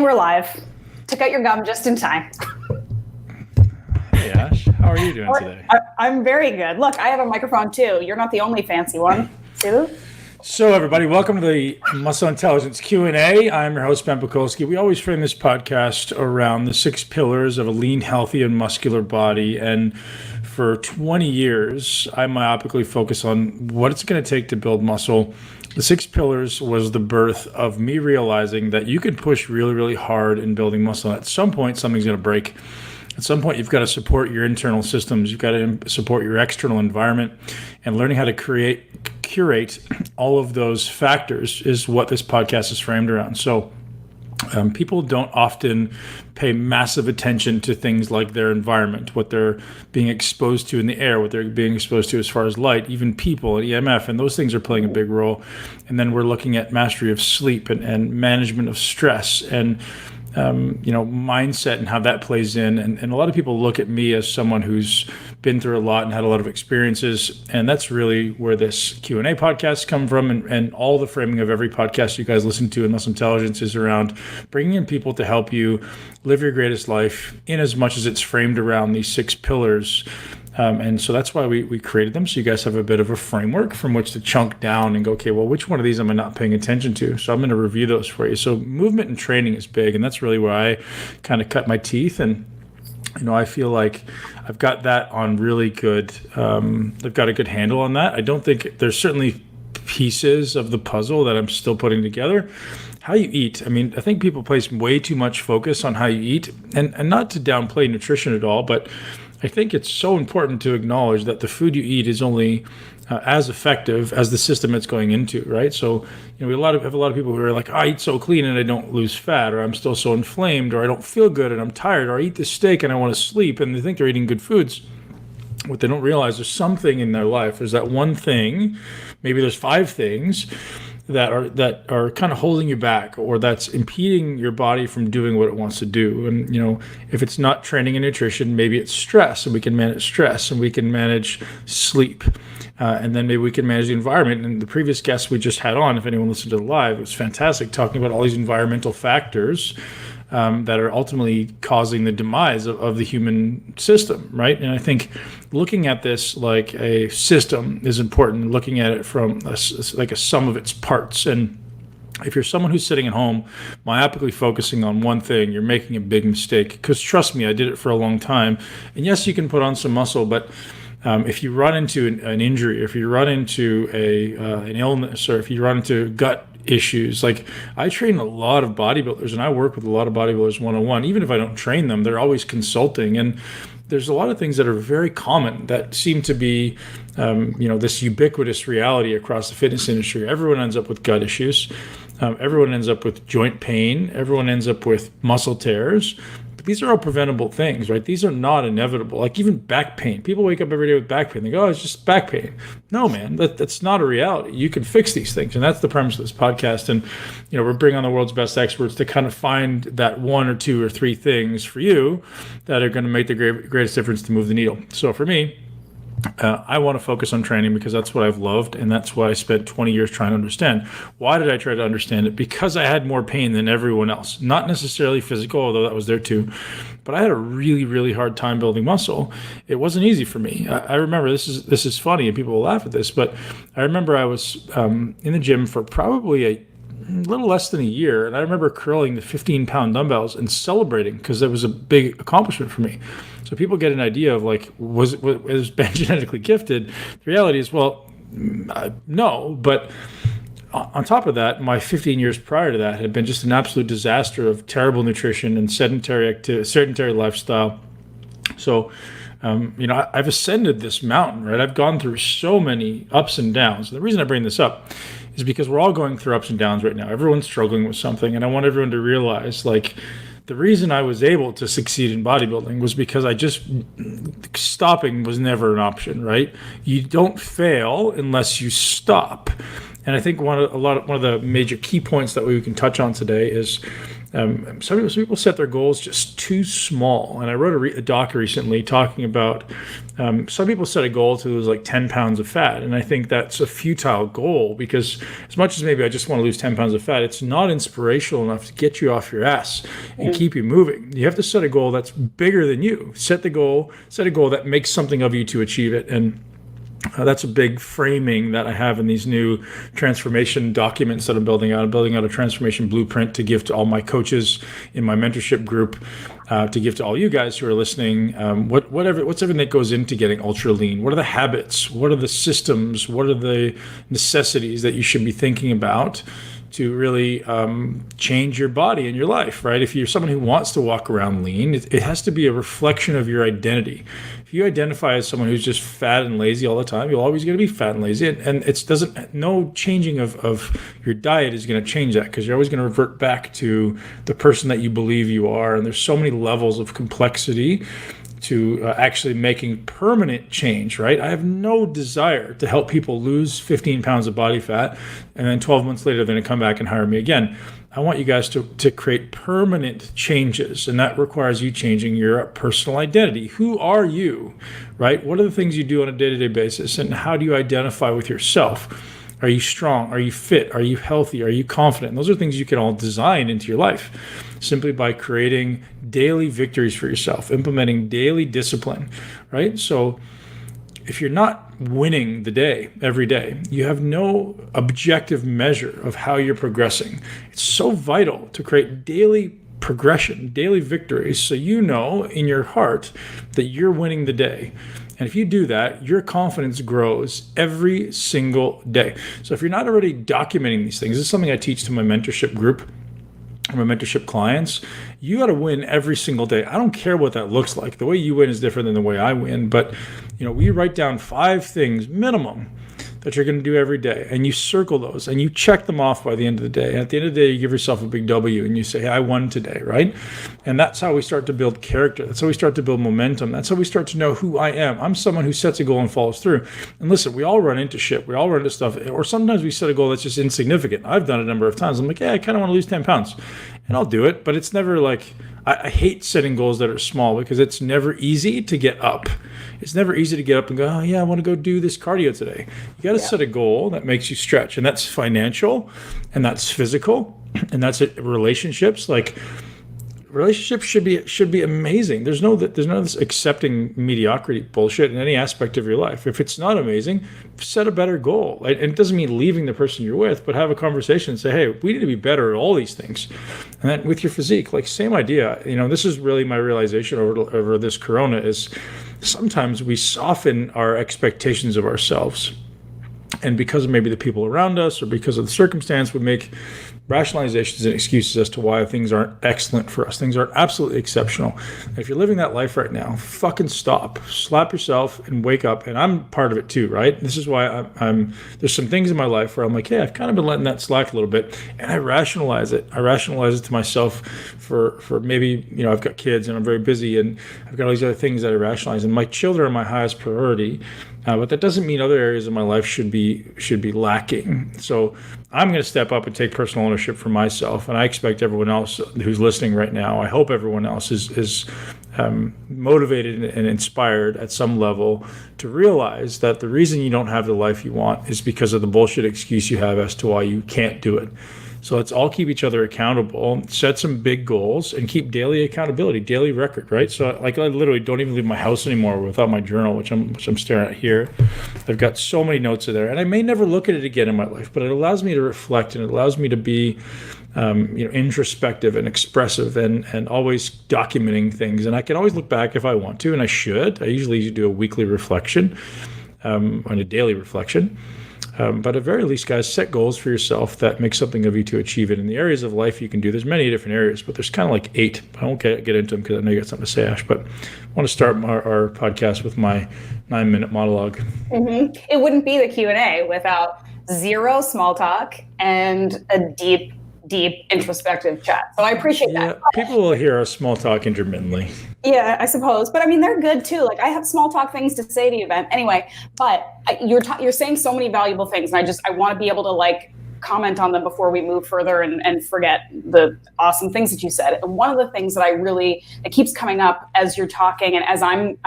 we're live. Took out your gum just in time. Hey Ash, how are you doing today? I'm very good. Look, I have a microphone too. You're not the only fancy one. See? So everybody, welcome to the Muscle Intelligence Q&A. I'm your host, Ben Pakulski. We always frame this podcast around the 6 pillars of a lean, healthy, and muscular body. And for 20 years, I myopically focus on what it's going to take to build muscle. The 6 pillars was the birth of me realizing that you can push really, really hard in building muscle. And at some point, something's going to break. At some point, you've got to support your internal systems. You've got to support your external environment, and learning how to curate all of those factors is what this podcast is framed around. So people don't often pay massive attention to things like their environment, what they're being exposed to in the air, what they're being exposed to as far as light, even people and EMF, and those things are playing a big role. And then we're looking at mastery of sleep and management of stress and mindset and how that plays in. And a lot of people look at me as someone who's been through a lot and had a lot of experiences. And that's really where this Q&A podcast come from. And all the framing of every podcast you guys listen to in Muscle Intelligence is around bringing in people to help you live your greatest life in as much as it's framed around these 6 pillars. And so that's why we created them. So you guys have a bit of a framework from which to chunk down and go, okay, well, which one of these am I not paying attention to? So I'm going to review those for you. So movement and training is big. And that's really where I kind of cut my teeth. And, I feel like I've got that on really good. I've got a good handle on that. I don't think there's certainly pieces of the puzzle that I'm still putting together. How you eat. I mean, I think people place way too much focus on how you eat, and not to downplay nutrition at all, but I think it's so important to acknowledge that the food you eat is only as effective as the system it's going into, right? So, we have a lot of people who are like, I eat so clean and I don't lose fat, or I'm still so inflamed, or I don't feel good and I'm tired, or I eat this steak and I want to sleep, and they think they're eating good foods. What they don't realize, there's something in their life. There's that one thing, maybe there's 5 things that are kind of holding you back, or that's impeding your body from doing what it wants to do. And if it's not training and nutrition, maybe it's stress, and we can manage stress, and we can manage sleep, and then maybe we can manage the environment. And the previous guest we just had on, if anyone listened to the live, it was fantastic, talking about all these environmental factors that are ultimately causing the demise of the human system, right? And I think looking at this like a system is important, looking at it from like a sum of its parts. And if you're someone who's sitting at home myopically focusing on one thing, you're making a big mistake. Because trust me, I did it for a long time. And yes, you can put on some muscle, but if you run into an injury, if you run into an illness, or if you run into gut issues, like I train a lot of bodybuilders and I work with a lot of bodybuilders one-on-one. Even if I don't train them, they're always consulting. And there's a lot of things that are very common that seem to be, this ubiquitous reality across the fitness industry. Everyone ends up with gut issues. Everyone ends up with joint pain. Everyone ends up with muscle tears. But these are all preventable things, right? These are not inevitable. Like even back pain. People wake up every day with back pain. They go, oh, it's just back pain. No, man, that's not a reality. You can fix these things. And that's the premise of this podcast. And, we're bringing on the world's best experts to kind of find that 1 or 2 or 3 things for you that are going to make the greatest difference to move the needle. So for me, I want to focus on training because that's what I've loved, and that's why I spent 20 years trying to understand. Why did I try to understand it? Because I had more pain than everyone else. Not necessarily physical, although that was there too, but I had a really, really hard time building muscle. It wasn't easy for me. I remember, this is funny, and people will laugh at this, but I remember I was in the gym for probably a little less than a year, and I remember curling the 15-pound dumbbells and celebrating because that was a big accomplishment for me. So people get an idea of like, was Ben genetically gifted? The reality is, well, no, but on top of that, my 15 years prior to that had been just an absolute disaster of terrible nutrition and sedentary lifestyle. So, I've ascended this mountain, right? I've gone through so many ups and downs. And the reason I bring this up is because we're all going through ups and downs right now. Everyone's struggling with something, and I want everyone to realize, like, the reason I was able to succeed in bodybuilding was because stopping was never an option, right? You don't fail unless you stop. And I think one of the major key points that we can touch on today is Some people set their goals just too small. And I wrote a doc recently talking about some people set a goal to lose like 10 pounds of fat. And I think that's a futile goal, because as much as maybe I just want to lose 10 pounds of fat, it's not inspirational enough to get you off your ass and keep you moving. You have to set a goal that's bigger than you. Set a goal that makes something of you to achieve it. And that's a big framing that I have in these new transformation documents that I'm building out. I'm building out a transformation blueprint to give to all my coaches in my mentorship group, to give to all you guys who are listening. What's everything that goes into getting ultra lean? What are the habits? What are the systems? What are the necessities that you should be thinking about to really change your body and your life, right? If you're someone who wants to walk around lean, it has to be a reflection of your identity. If you identify as someone who's just fat and lazy all the time, you're always going to be fat and lazy. And no changing of your diet is going to change that, because you're always going to revert back to the person that you believe you are. And there's so many levels of complexity to actually making permanent change, right? I have no desire to help people lose 15 pounds of body fat and then 12 months later they're going to come back and hire me again. I want you guys to create permanent changes, and that requires you changing your personal identity. Who are you, right? What are the things you do on a day-to-day basis, and how do you identify with yourself? Are you strong? Are you fit? Are you healthy? Are you confident? And those are things you can all design into your life simply by creating daily victories for yourself, implementing daily discipline, right? So if you're not winning the day every day, you have no objective measure of how you're progressing. It's so vital to create daily progression, daily victories, so you know in your heart that you're winning the day. And if you do that, your confidence grows every single day. So if you're not already documenting these things, this is something I teach to my mentorship group, my mentorship clients. You got to win every single day. I don't care what that looks like. The way you win is different than the way I win. But we write down 5 things minimum that you're going to do every day, and you circle those and you check them off by the end of the day. And at the end of the day, you give yourself a big W and you say, hey, I won today, right? And that's how we start to build character. That's how we start to build momentum. That's how we start to know who I am. I'm someone who sets a goal and follows through. And listen, we all run into shit. We all run into stuff. Or sometimes we set a goal that's just insignificant. I've done it a number of times. I'm like, yeah, I kind of want to lose 10 pounds. And I'll do it. But it's never like, I hate setting goals that are small, because it's never easy to get up. It's never easy to get up and go, oh yeah, I want to go do this cardio today. You got to set a goal that makes you stretch, and that's financial, and that's physical, and that's relationships. Like, relationships should be amazing. There's no this accepting mediocrity bullshit in any aspect of your life. If it's not amazing, set a better goal. And it doesn't mean leaving the person you're with, but have a conversation and say, hey, we need to be better at all these things. And then with your physique, like, same idea. This is really my realization over this corona is sometimes we soften our expectations of ourselves. And because of maybe the people around us or because of the circumstance, we make rationalizations and excuses as to why things aren't excellent for us. Things aren't absolutely exceptional. And if you're living that life right now, fucking stop, slap yourself and wake up. And I'm part of it too, right? This is why I'm there's some things in my life where I'm like, hey, I've kind of been letting that slack a little bit. And I rationalize it. I rationalize it to myself for maybe, I've got kids and I'm very busy and I've got all these other things that I rationalize. And my children are my highest priority. But that doesn't mean other areas of my life should be lacking. So I'm going to step up and take personal ownership for myself. And I expect everyone else who's listening right now, I hope everyone else is motivated and inspired at some level to realize that the reason you don't have the life you want is because of the bullshit excuse you have as to why you can't do it. So let's all keep each other accountable, set some big goals, and keep daily accountability, daily record, right? So like, I literally don't even leave my house anymore without my journal, which I'm staring at here. I've got so many notes in there, and I may never look at it again in my life, but it allows me to reflect, and it allows me to be introspective and expressive and always documenting things. And I can always look back if I want to, and I should. I usually do a weekly reflection and a daily reflection. But at very least, guys, set goals for yourself that make something of you to achieve it. In the areas of life you can do, there's many different areas, but there's kind of like 8. I won't get into them because I know you got something to say, Ash, but I want to start our podcast with my 9-minute monologue. Mm-hmm. It wouldn't be the Q&A without zero small talk and a deep introspective chat. So I appreciate that. People will hear our small talk intermittently. Yeah, I suppose. But I mean, they're good too. Like, I have small talk things to say to you, Ben. Anyway, but you're saying so many valuable things. And I want to be able to comment on them before we move further and forget the awesome things that you said. One of the things that it keeps coming up as you're talking and as I'm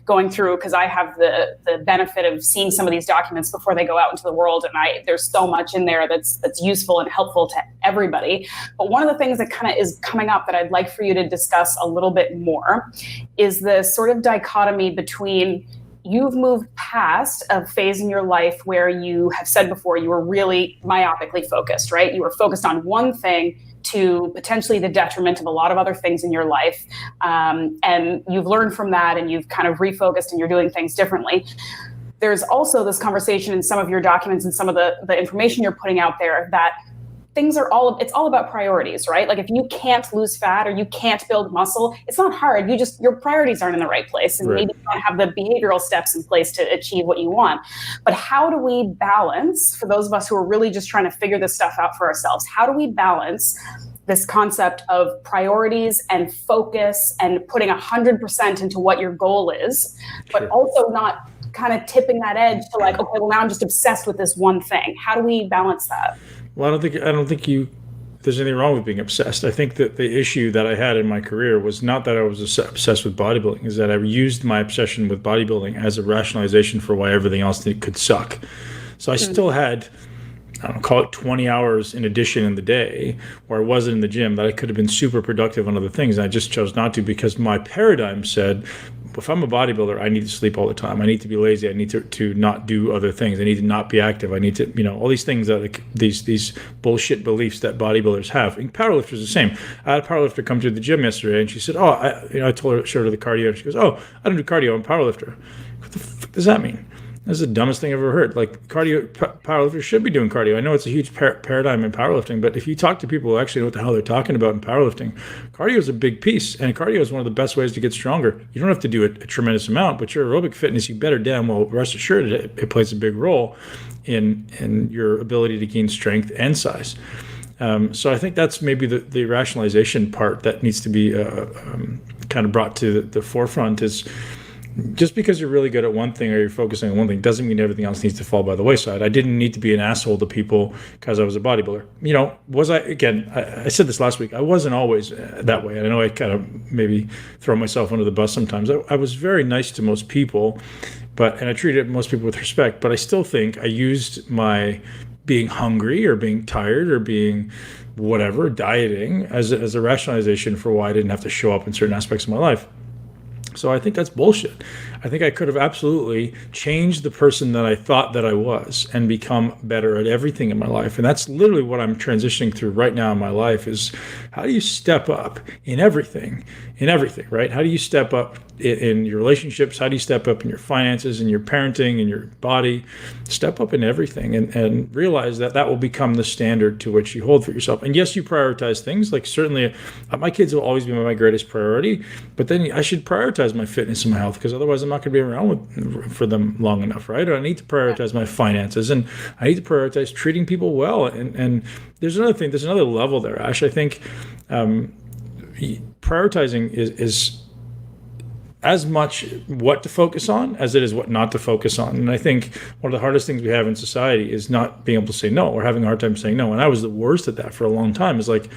going through, because I have the benefit of seeing some of these documents before they go out into the world, and there's so much in there that's useful and helpful to everybody. But one of the things that kind of is coming up that I'd like for you to discuss a little bit more is the sort of dichotomy between you've moved past a phase in your life where you have said before you were really myopically focused, right? You were focused on one thing to potentially the detriment of a lot of other things in your life. And you've learned from that and you've kind of refocused and you're doing things differently. There's also this conversation in some of your documents and some of the information you're putting out there that it's all about priorities, right? Like if you can't lose fat or you can't build muscle, it's not hard. Your priorities aren't in the right place. And maybe you don't have the behavioral steps in place to achieve what you want. But how do we balance, for those of us who are really just trying to figure this stuff out for ourselves, how do we balance this concept of priorities and focus and putting 100% into what your goal is, but also not kind of tipping that edge to like, okay, well now I'm just obsessed with this one thing. How do we balance that? Well, I don't think there's anything wrong with being obsessed. I think that the issue that I had in my career was not that I was obsessed with bodybuilding, is that I used my obsession with bodybuilding as a rationalization for why everything else could suck. So I still had, I don't know, call it 20 hours in addition in the day where I wasn't in the gym that I could have been super productive on other things. And I just chose not to because my paradigm said, if I'm a bodybuilder, I need to sleep all the time. I need to be lazy. I need to not do other things. I need to not be active. I need to, all these things that like these bullshit beliefs that bodybuilders have. And powerlifters the same. I had a powerlifter come to the gym yesterday and she said, I showed her the cardio and she goes, I don't do cardio. I'm a powerlifter. What the fuck does that mean? That's the dumbest thing I've ever heard. Like powerlifters should be doing cardio. I know it's a huge paradigm in powerlifting, but if you talk to people who actually know what the hell they're talking about in powerlifting, cardio is a big piece, and cardio is one of the best ways to get stronger. You don't have to do a tremendous amount, but your aerobic fitness, you better damn well rest assured it plays a big role in your ability to gain strength and size. So I think that's maybe the rationalization part that needs to be kind of brought to the forefront is, just because you're really good at one thing or you're focusing on one thing doesn't mean everything else needs to fall by the wayside. I didn't need to be an asshole to people because I was a bodybuilder. Was I, again, I said this last week, I wasn't always that way. And I know I kind of maybe throw myself under the bus sometimes. I was very nice to most people, and I treated most people with respect, but I still think I used my being hungry or being tired or being whatever, dieting as a rationalization for why I didn't have to show up in certain aspects of my life. So I think that's bullshit. I think I could have absolutely changed the person that I thought that I was and become better at everything in my life. And that's literally what I'm transitioning through right now in my life is how do you step up in everything, right? How do you step up in your relationships? How do you step up in your finances, in your parenting, in your body? Step up in everything and realize that will become the standard to which you hold for yourself. And yes, you prioritize things. Like certainly my kids will always be my greatest priority, but then I should prioritize my fitness and my health because otherwise I'm not going to be around for them long enough, right? Or I need to prioritize my finances and I need to prioritize treating people well. And there's another level there, Ash. I think prioritizing is as much what to focus on as it is what not to focus on. And I think one of the hardest things we have in society is not being able to say no or having a hard time saying no. And I was the worst at that for a long time. It's like,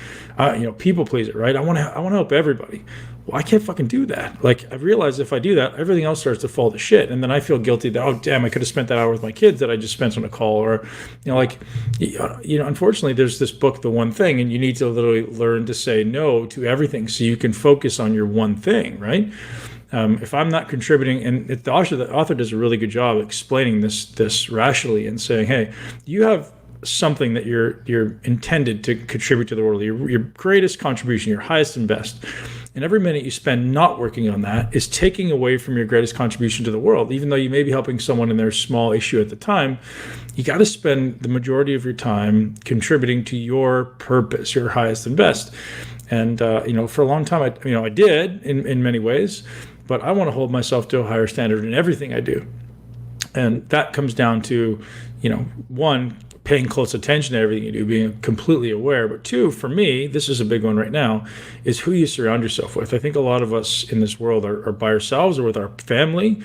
people pleaser, right? I want to help everybody. Well, I can't fucking do that. Like I've realized if I do that, everything else starts to fall to shit. And then I feel guilty that, oh damn, I could have spent that hour with my kids that I just spent on a call or, unfortunately there's this book, The One Thing, and you need to literally learn to say no to everything so you can focus on your one thing, right? If I'm not contributing, and the author does a really good job explaining this rationally and saying, hey, you have something that you're intended to contribute to the world, your greatest contribution, your highest and best. And every minute you spend not working on that is taking away from your greatest contribution to the world. Even though you may be helping someone in their small issue at the time, you got to spend the majority of your time contributing to your purpose, your highest and best. And for a long time, I did in many ways. But I want to hold myself to a higher standard in everything I do. And that comes down to, one, paying close attention to everything you do, being completely aware. But two, for me, this is a big one right now, is who you surround yourself with. I think a lot of us in this world are by ourselves or with our family.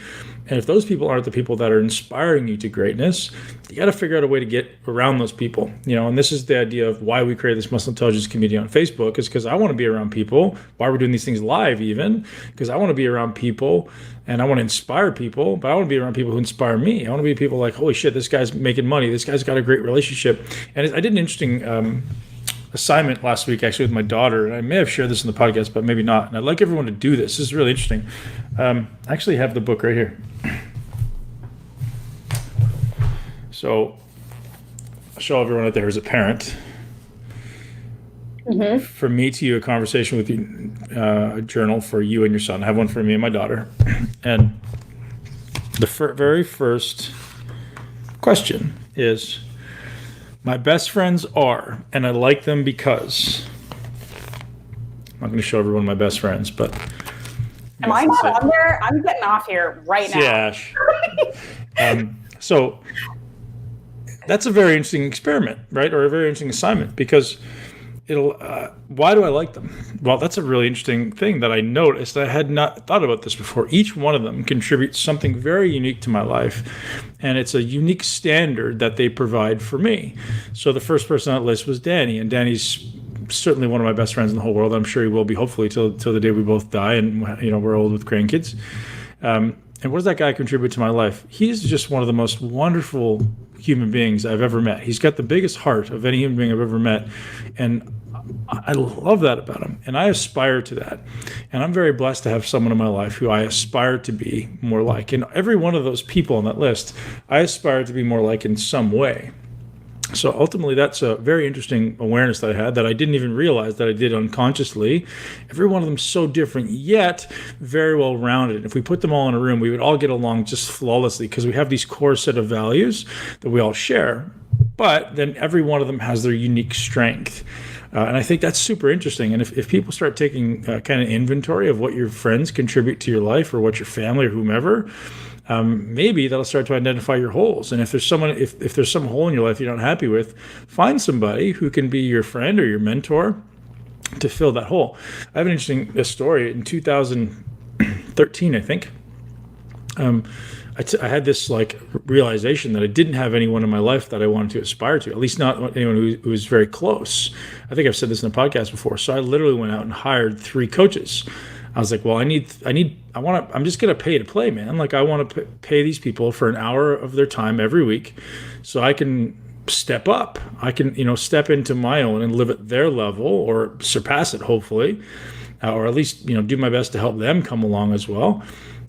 And if those people aren't the people that are inspiring you to greatness, you got to figure out a way to get around those people. And this is the idea of why we created this Muscle Intelligence community on Facebook, is because I want to be around people. Why we're doing these things live even, because I want to be around people and I want to inspire people, but I want to be around people who inspire me. I want to be people like, holy shit, this guy's making money. This guy's got a great relationship. And I did an interesting assignment last week actually with my daughter, and I may have shared this in the podcast, but maybe not. And I'd like everyone to do this. This is really interesting. I actually have the book right here. So I'll show everyone out there as a parent. Mm-hmm. From me to you, a conversation with you, a journal for you and your son. I have one for me and my daughter. And the very first question is, my best friends are, and I like them because. I'm not going to show everyone my best friends, but. Am I not on there? I'm getting off here right now. Yeah. So that's a very interesting experiment, right? Or a very interesting assignment, because why do I like them? Well, that's a really interesting thing that I noticed. I had not thought about this before. Each one of them contributes something very unique to my life, and it's a unique standard that they provide for me. So the first person on that list was Danny, and Danny's certainly one of my best friends in the whole world. I'm sure he will be, hopefully, till the day we both die, and we're old with grandkids. And what does that guy contribute to my life? He's just one of the most wonderful human beings I've ever met. He's got the biggest heart of any human being I've ever met, and I love that about him, and I aspire to that. And I'm very blessed to have someone in my life who I aspire to be more like. And every one of those people on that list, I aspire to be more like in some way. So ultimately, that's a very interesting awareness that I had that I didn't even realize that I did unconsciously. Every one of them so different, yet very well rounded. If we put them all in a room, we would all get along just flawlessly, because we have these core set of values that we all share. But then every one of them has their unique strength. And I think that's super interesting. And if people start taking kind of inventory of what your friends contribute to your life, or what your family or whomever, maybe that'll start to identify your holes. And if there's some hole in your life you're not happy with, find somebody who can be your friend or your mentor to fill that hole. I have an interesting story. In 2013, I think, I had this realization that I didn't have anyone in my life that I wanted to aspire to, at least not anyone who was very close. I think I've said this in a podcast before. So I literally went out and hired 3 coaches. I was like, well, I'm just going to pay to play, man. I want to pay these people for an hour of their time every week so I can step up. I can, step into my own and live at their level, or surpass it, hopefully, or at least, do my best to help them come along as well.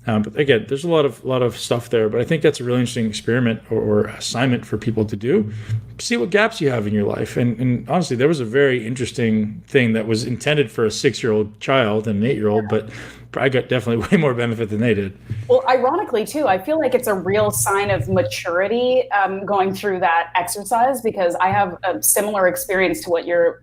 But again, there's a lot of stuff there, but I think that's a really interesting experiment or assignment for people to do. See what gaps you have in your life. And honestly, there was a very interesting thing that was intended for a 6-year-old child and an 8-year-old, but I got definitely way more benefit than they did. Well, ironically, too, I feel like it's a real sign of maturity going through that exercise, because I have a similar experience to what you're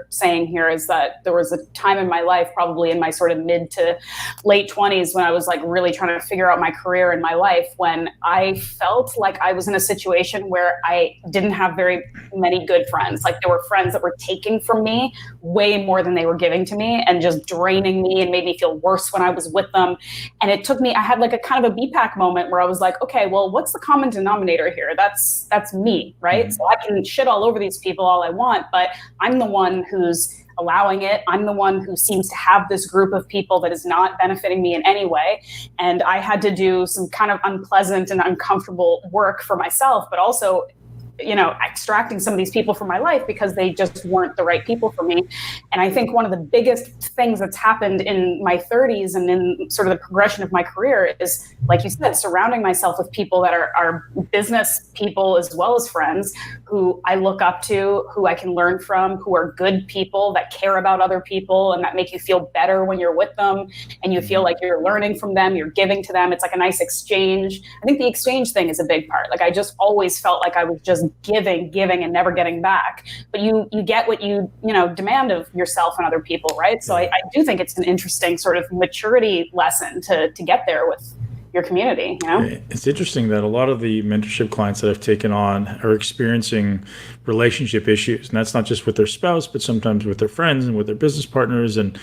saying here, is that there was a time in my life, probably in my sort of mid to late 20s, when I was really trying to figure out my career in my life, when I felt like I was in a situation where I didn't have very many good friends. There were friends that were taking from me way more than they were giving to me, and just draining me and made me feel worse when I was with them. And it took me, I had a kind of a BPAC moment where I was like, okay, well, what's the common denominator here? That's me, right? Mm-hmm. So I can shit all over these people all I want, but I'm the one who's allowing it. I'm the one who seems to have this group of people that is not benefiting me in any way. And I had to do some kind of unpleasant and uncomfortable work for myself, but also extracting some of these people from my life because they just weren't the right people for me. And I think one of the biggest things that's happened in my 30s and in sort of the progression of my career is, like you said, surrounding myself with people that are business people as well as friends who I look up to, who I can learn from, who are good people that care about other people and that make you feel better when you're with them and you feel like you're learning from them, you're giving to them. It's like a nice exchange. I think the exchange thing is a big part. I just always felt like I was just giving and never getting back. But you get what you demand of yourself and other people, right? So I do think it's an interesting sort of maturity lesson to get there with your community. It's interesting that a lot of the mentorship clients that I've taken on are experiencing relationship issues, and that's not just with their spouse, but sometimes with their friends and with their business partners. And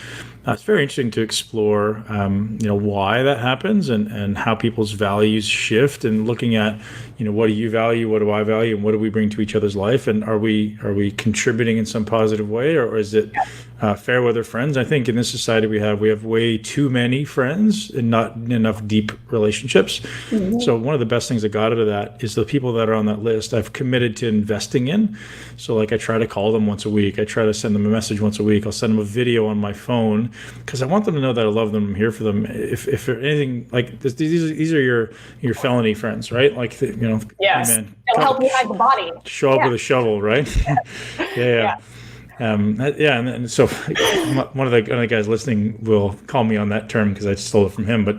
It's very interesting to explore, why that happens and how people's values shift, and looking at, what do you value, what do I value, and what do we bring to each other's life, and are we contributing in some positive way, or is it fair weather friends? I think in this society we have way too many friends and not enough deep relationships. Mm-hmm. So one of the best things I got out of that is the people that are on that list I've committed to investing in. So like I try to call them once a week. I try to send them a message once a week. I'll send them a video on my phone because I want them to know that I love them. I'm here for them. If anything like this, these are your felony friends, right? Like, yes, hey man, they'll help you hide the body. Show up with a shovel, right? Yeah. And so one of the guys listening will call me on that term because I stole it from him, but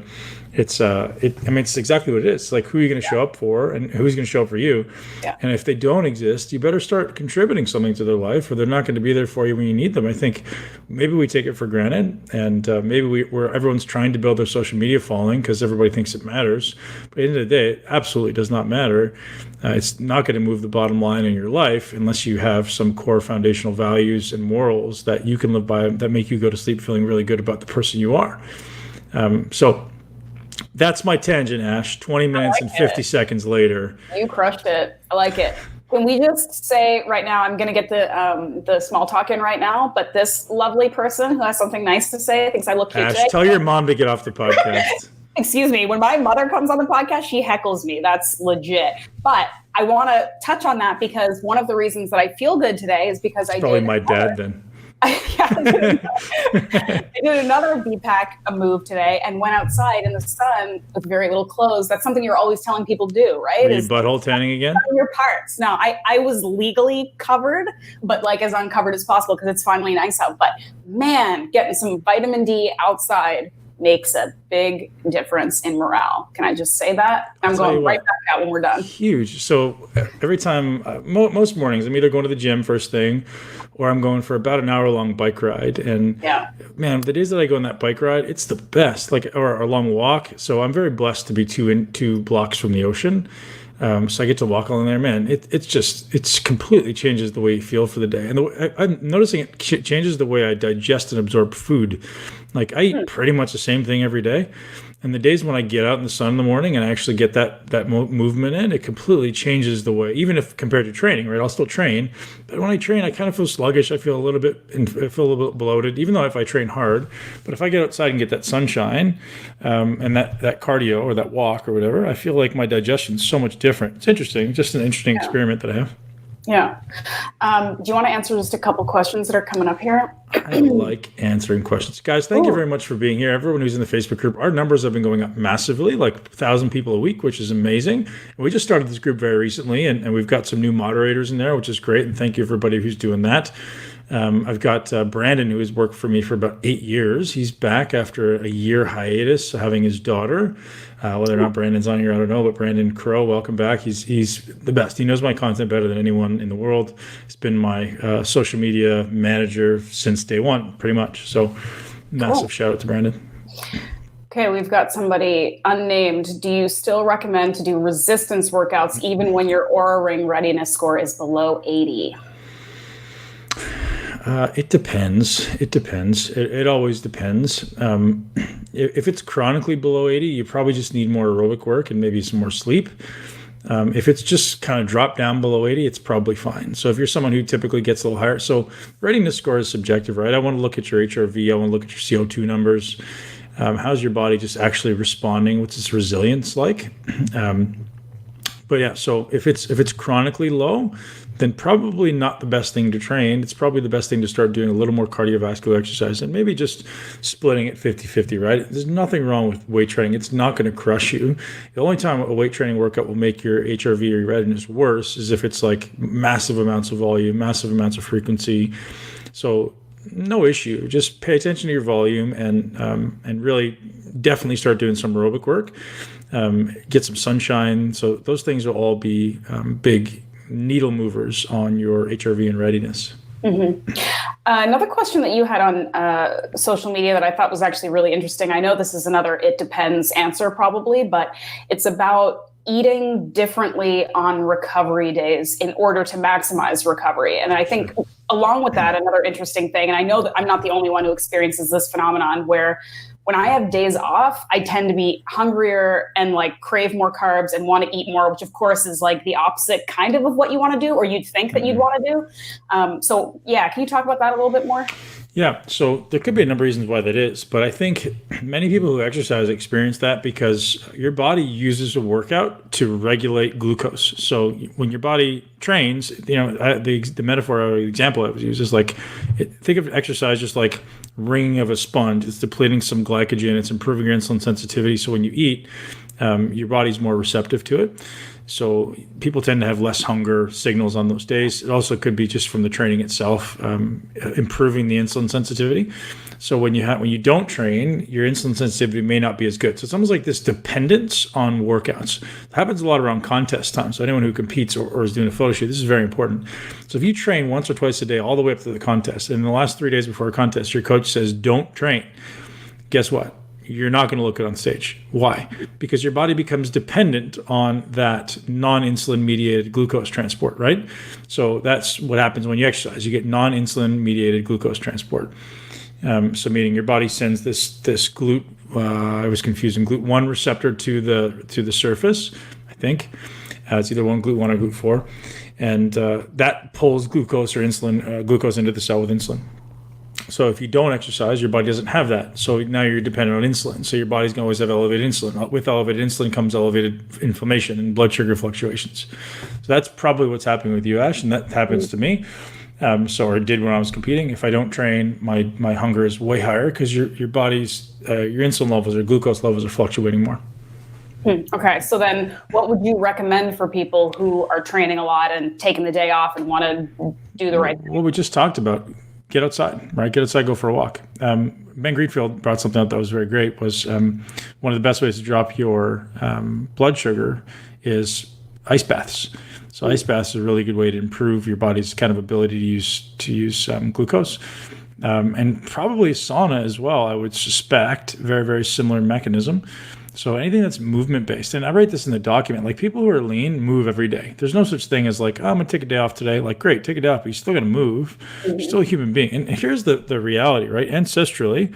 it's exactly what it is. It's like, who are you going to show up for, and who's going to show up for you? Yeah. And if they don't exist, you better start contributing something to their life, or they're not going to be there for you when you need them. I think maybe we take it for granted, and maybe everyone's trying to build their social media following because everybody thinks it matters. But at the end of the day, it absolutely does not matter. It's not going to move the bottom line in your life unless you have some core foundational values and morals that you can live by, that make you go to sleep feeling really good about the person you are. So that's my tangent, Ash. 20 minutes and 50 seconds later. You crushed it. I like it. Can we just say right now, I'm going to get the small talk in right now, but this lovely person who has something nice to say thinks I look cute Ash, today. Tell your mom to get off the podcast. Excuse me. When my mother comes on the podcast, she heckles me. That's legit. But I want to touch on that because one of the reasons that I feel good today is because it's probably my dad then. I did another BPAC move today and went outside in the sun with very little clothes. That's something you're always telling people to do, right? Are you butthole tanning again? Your parts. No, I was legally covered, but like as uncovered as possible because it's finally nice out. But man, getting some vitamin D outside makes a big difference in morale. Can I just say that? I'm going right back out when we're done. Huge. So every time, most mornings, I'm either going to the gym first thing, or I'm going for about an hour-long bike ride. And man, the days that I go on that bike ride, it's the best. Or a long walk. So I'm very blessed to be two blocks from the ocean. So I get to walk along there, man. It's completely changes the way you feel for the day. And I'm noticing it changes the way I digest and absorb food. Like I eat pretty much the same thing every day. And the days when I get out in the sun in the morning and I actually get that movement in, it completely changes the way, even if compared to training, right? I'll still train, but when I train, I kind of feel sluggish. I feel a little bit bloated, even though if I train hard. But if I get outside and get that sunshine and that cardio or that walk or whatever, I feel like my digestion is so much different. It's interesting, just an interesting experiment that I have. Yeah. Do you want to answer just a couple questions that are coming up here? I like answering questions. Guys, thank you very much for being here. Everyone who's in the Facebook group, our numbers have been going up massively, like 1,000 people a week, which is amazing. And we just started this group very recently, and we've got some new moderators in there, which is great. And thank you everybody who's doing that. I've got Brandon, who has worked for me for about 8 years. He's back after a year hiatus, having his daughter. Whether or not Brandon's on here, I don't know. But Brandon Crow, welcome back. He's the best. He knows my content better than anyone in the world. He's been my social media manager since day one, pretty much. So massive shout out to Brandon. Okay, we've got somebody unnamed. Do you still recommend to do resistance workouts even when your Oura Ring readiness score is below 80? It depends. It always depends. If it's chronically below 80, you probably just need more aerobic work and maybe some more sleep. If it's just kind of dropped down below 80, it's probably fine. So if you're someone who typically gets a little higher, so readiness score is subjective, right? I want to look at your HRV. I want to look at your CO2 numbers. How's your body just actually responding? What's its resilience like? But yeah, so if it's chronically low, then probably not the best thing to train. It's probably the best thing to start doing a little more cardiovascular exercise and maybe just splitting it 50-50, right? There's nothing wrong with weight training. It's not going to crush you. The only time a weight training workout will make your HRV or your readiness worse is if it's like massive amounts of volume, massive amounts of frequency. So no issue. Just pay attention to your volume and really definitely start doing some aerobic work. Get some sunshine. So those things will all be big needle movers on your HRV and readiness. Mm-hmm. Another question that you had on social media that I thought was actually really interesting. I know this is another it depends answer probably, but it's about eating differently on recovery days in order to maximize recovery. And I think along with that, another interesting thing, and I know that I'm not the only one who experiences this phenomenon, where when I have days off, I tend to be hungrier and like crave more carbs and want to eat more, which of course is like the opposite kind of what you want to do, or you'd think that you'd want to do. So yeah, can you talk about that a little bit more? Yeah, so there could be a number of reasons why that is, but I think many people who exercise experience that because your body uses a workout to regulate glucose. So when your body trains, the metaphor or example I was used is like, think of exercise just like wringing of a sponge. It's depleting some glycogen. It's improving your insulin sensitivity. So when you eat, your body's more receptive to it. So people tend to have less hunger signals on those days. It also could be just from the training itself, improving the insulin sensitivity. So when you don't train, your insulin sensitivity may not be as good. So it's almost like this dependence on workouts. It happens a lot around contest time. So anyone who competes or is doing a photo shoot, this is very important. So if you train once or twice a day all the way up to the contest, and in the last 3 days before a contest, your coach says, don't train, guess what? You're not going to look good on stage. Why? Because your body becomes dependent on that non-insulin mediated glucose transport, right? So that's what happens when you exercise. You get non-insulin mediated glucose transport. So meaning your body sends this GLUT, I was confusing, GLUT1 receptor to the surface, I think. It's either GLUT1 or GLUT4. And that pulls glucose or insulin, glucose into the cell with insulin. So if you don't exercise, your body doesn't have that. So now you're dependent on insulin. So your body's going to always have elevated insulin. With elevated insulin comes elevated inflammation and blood sugar fluctuations. So that's probably what's happening with you, Ash, and that happens to me. Or it did when I was competing. If I don't train, my hunger is way higher because your body's your insulin levels or glucose levels are fluctuating more. Okay, so then what would you recommend for people who are training a lot and taking the day off and want to do the right thing? Well, we just talked about. Get outside, right? Get outside, go for a walk. Ben Greenfield brought something up that was very great, was one of the best ways to drop your blood sugar is ice baths. So ice baths is a really good way to improve your body's kind of ability to use glucose. And probably sauna as well, I would suspect, very, very similar mechanism. So anything that's movement based, and I write this in the document, like people who are lean move every day. There's no such thing as like, oh, I'm gonna take a day off today. Like, great, take a day off, but you're still gonna move. You're still a human being. And here's the reality, right? Ancestrally,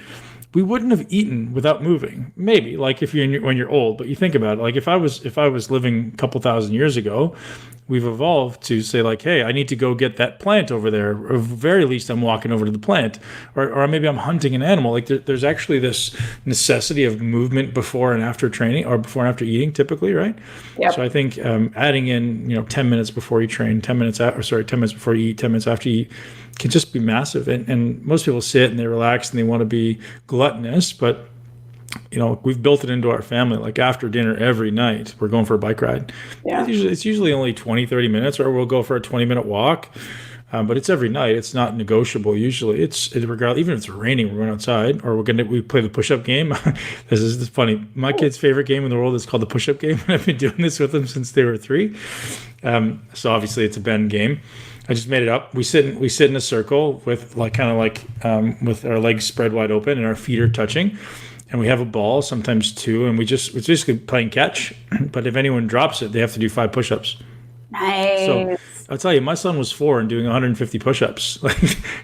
we wouldn't have eaten without moving. Maybe like if when you're old, but you think about it, like if I was living a couple thousand years ago, we've evolved to say like, hey, I need to go get that plant over there. Or at the very least, I'm walking over to the plant, or maybe I'm hunting an animal. Like there's actually this necessity of movement before and after training, or before and after eating, typically, right? Yep. So I think adding in 10 minutes before you train, 10 minutes before you eat, 10 minutes after you eat, can just be massive. And most people sit and they relax and they want to be gluttonous, but we've built it into our family. Like after dinner every night, we're going for a bike ride. Yeah. It's usually only 20, 30 minutes, or we'll go for a 20-minute walk. But it's every night. It's not negotiable. Usually it's regardless, even if it's raining, we're going outside, or we play the push-up game. This is funny. My kid's favorite game in the world is called the push-up game. I've been doing this with them since they were 3. So obviously it's a Ben game. I just made it up. We sit in a circle with with our legs spread wide open and our feet are touching. And we have a ball, sometimes 2, and it's basically playing catch. But if anyone drops it, they have to do 5 push-ups. Nice. So I'll tell you, my son was 4 and doing 150 push-ups. Like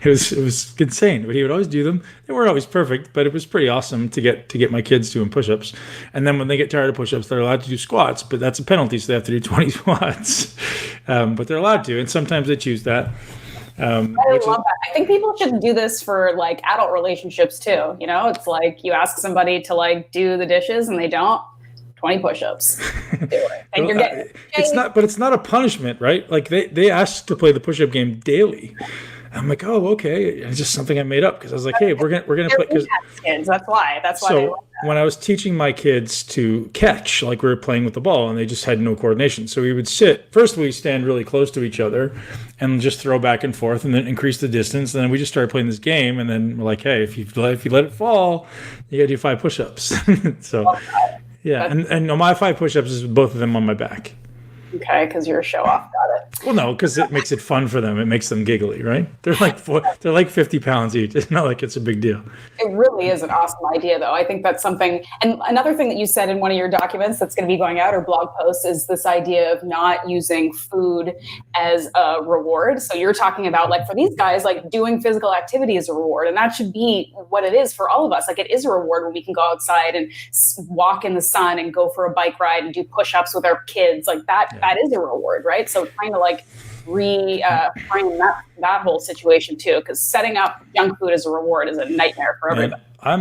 it was insane. But he would always do them. They weren't always perfect, but it was pretty awesome to get my kids doing push-ups. And then when they get tired of push-ups, they're allowed to do squats, but that's a penalty, so they have to do 20 squats. But they're allowed to, and sometimes they choose that. I love that. I think people should do this for like adult relationships too. It's like you ask somebody to like do the dishes and they don't. 20 push-ups. Do it. And you're getting it's not a punishment, right? Like they asked to play the push-up game daily. I'm like, oh, okay. It's just something I made up because I was like, hey, we're gonna play. Kids. That's why. So when I was teaching my kids to catch, like we were playing with the ball, and they just had no coordination. So we would sit. First, we stand really close to each other, and just throw back and forth, and then increase the distance. And then we just started playing this game, and then we're like, hey, if you let it fall, you gotta do 5 push-ups. So, yeah, and my 5 push-ups is both of them on my back. Okay, because you're a show off. Got it. Well, no, because it makes it fun for them. It makes them giggly, right? They're like 50 pounds each. It's not like it's a big deal. It really is an awesome idea, though. I think that's something. And another thing that you said in one of your documents that's going to be going out or blog posts is this idea of not using food as a reward. So you're talking about, like, for these guys, like, doing physical activity is a reward. And that should be what it is for all of us. Like, it is a reward when we can go outside and walk in the sun and go for a bike ride and do push-ups with our kids. Like that is a reward, right? So trying to like frame that whole situation too, because setting up junk food as a reward is a nightmare for everybody. I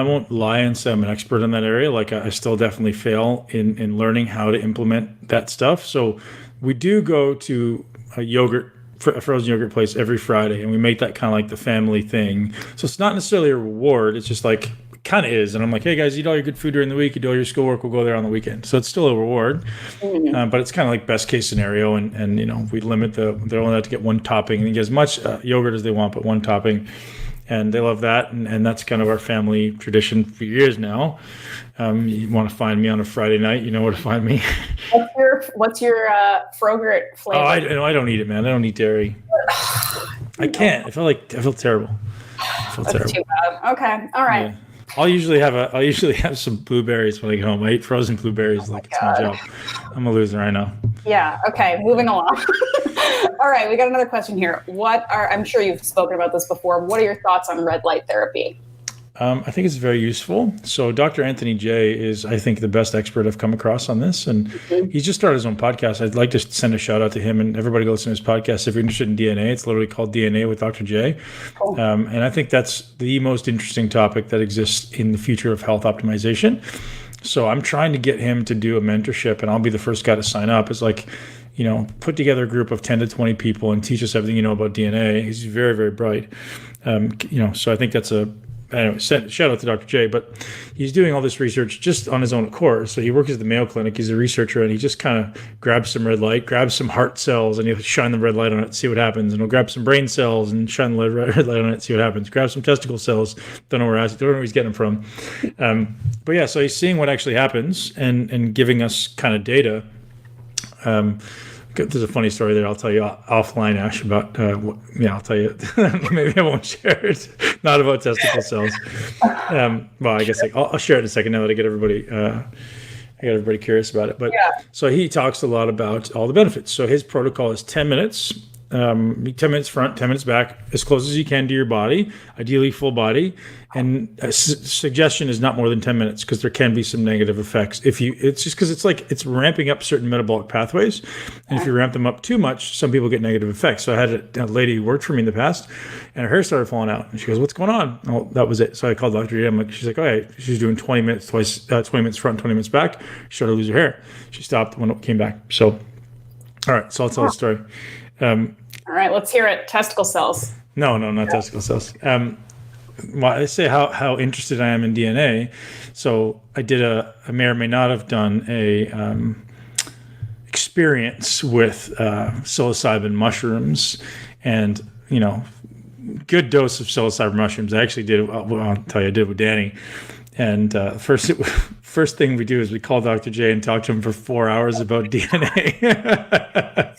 won't lie and say I'm an expert in that area. Like I still definitely fail in learning how to implement that stuff. So we do go to a frozen yogurt place every Friday, and we make that kind of like the family thing. So it's not necessarily a reward. It's just like, kind of is. And I'm like, hey guys, eat all your good food during the week, you do all your schoolwork, we'll go there on the weekend. So it's still a reward, but it's kind of like best case scenario. And you know, we limit they're only allowed to get one topping and get as much yogurt as they want, but one topping. And they love that. And that's kind of our family tradition for years now. You want to find me on a Friday night, you know where to find me. What's your Frogurt flavor? Oh, I don't eat it, man. I don't eat dairy. I can't. I feel terrible. That's too bad. Okay. All right. Yeah. I'll usually have some blueberries when I get home. I eat frozen blueberries like it's my job. I'm a loser, I know. Yeah. Okay. Moving along. All right. We got another question here. I'm sure you've spoken about this before. What are your thoughts on red light therapy? I think it's very useful. So Dr. Anthony J is, I think, the best expert I've come across on this. And he's just started his own podcast. I'd like to send a shout out to him and everybody go listen to his podcast. If you're interested in DNA, it's literally called DNA with Dr. J. Cool. And I think that's the most interesting topic that exists in the future of health optimization. So I'm trying to get him to do a mentorship, and I'll be the first guy to sign up. It's like, you know, put together a group of 10 to 20 people and teach us everything you know about DNA. He's very, very bright. So I think that's shout out to Dr. J, but he's doing all this research just on his own accord. So he works at the Mayo Clinic. He's a researcher, and he just kind of grabs some red light, grabs some heart cells, and he'll shine the red light on it, see what happens. And he'll grab some brain cells and shine the red light on it, see what happens. Grab some testicle cells. Don't know where he's getting them from. But yeah, so he's seeing what actually happens and giving us kind of data. There's a funny story there I'll tell you offline, Ash, about, I'll tell you, maybe I won't share it, not about testicle cells. Well, I guess I'll share it in a second now that I got everybody curious about it. But So he talks a lot about all the benefits. So his protocol is 10 minutes, 10 minutes front, 10 minutes back, as close as you can to your body, ideally full body. And a suggestion is not more than 10 minutes because there can be some negative effects. It's just because it's ramping up certain metabolic pathways. And if you ramp them up too much, some people get negative effects. So I had a lady who worked for me in the past, and her hair started falling out. And she goes, "What's going on?" Oh, that was it. So I called Dr. J. She's like, "Okay." She's doing 20 minutes twice, 20 minutes front, 20 minutes back. She started to lose her hair. She stopped when it came back. So, all right. So I'll tell the story. All right. Let's hear it. Testicle cells. No, not testicle cells. Well, I say how interested I am in DNA. So I may or may not have done a experience with psilocybin mushrooms, and good dose of psilocybin mushrooms. I actually did. I'll tell you, I did it with Danny. And first thing we do is we call Dr. J and talk to him for 4 hours about DNA.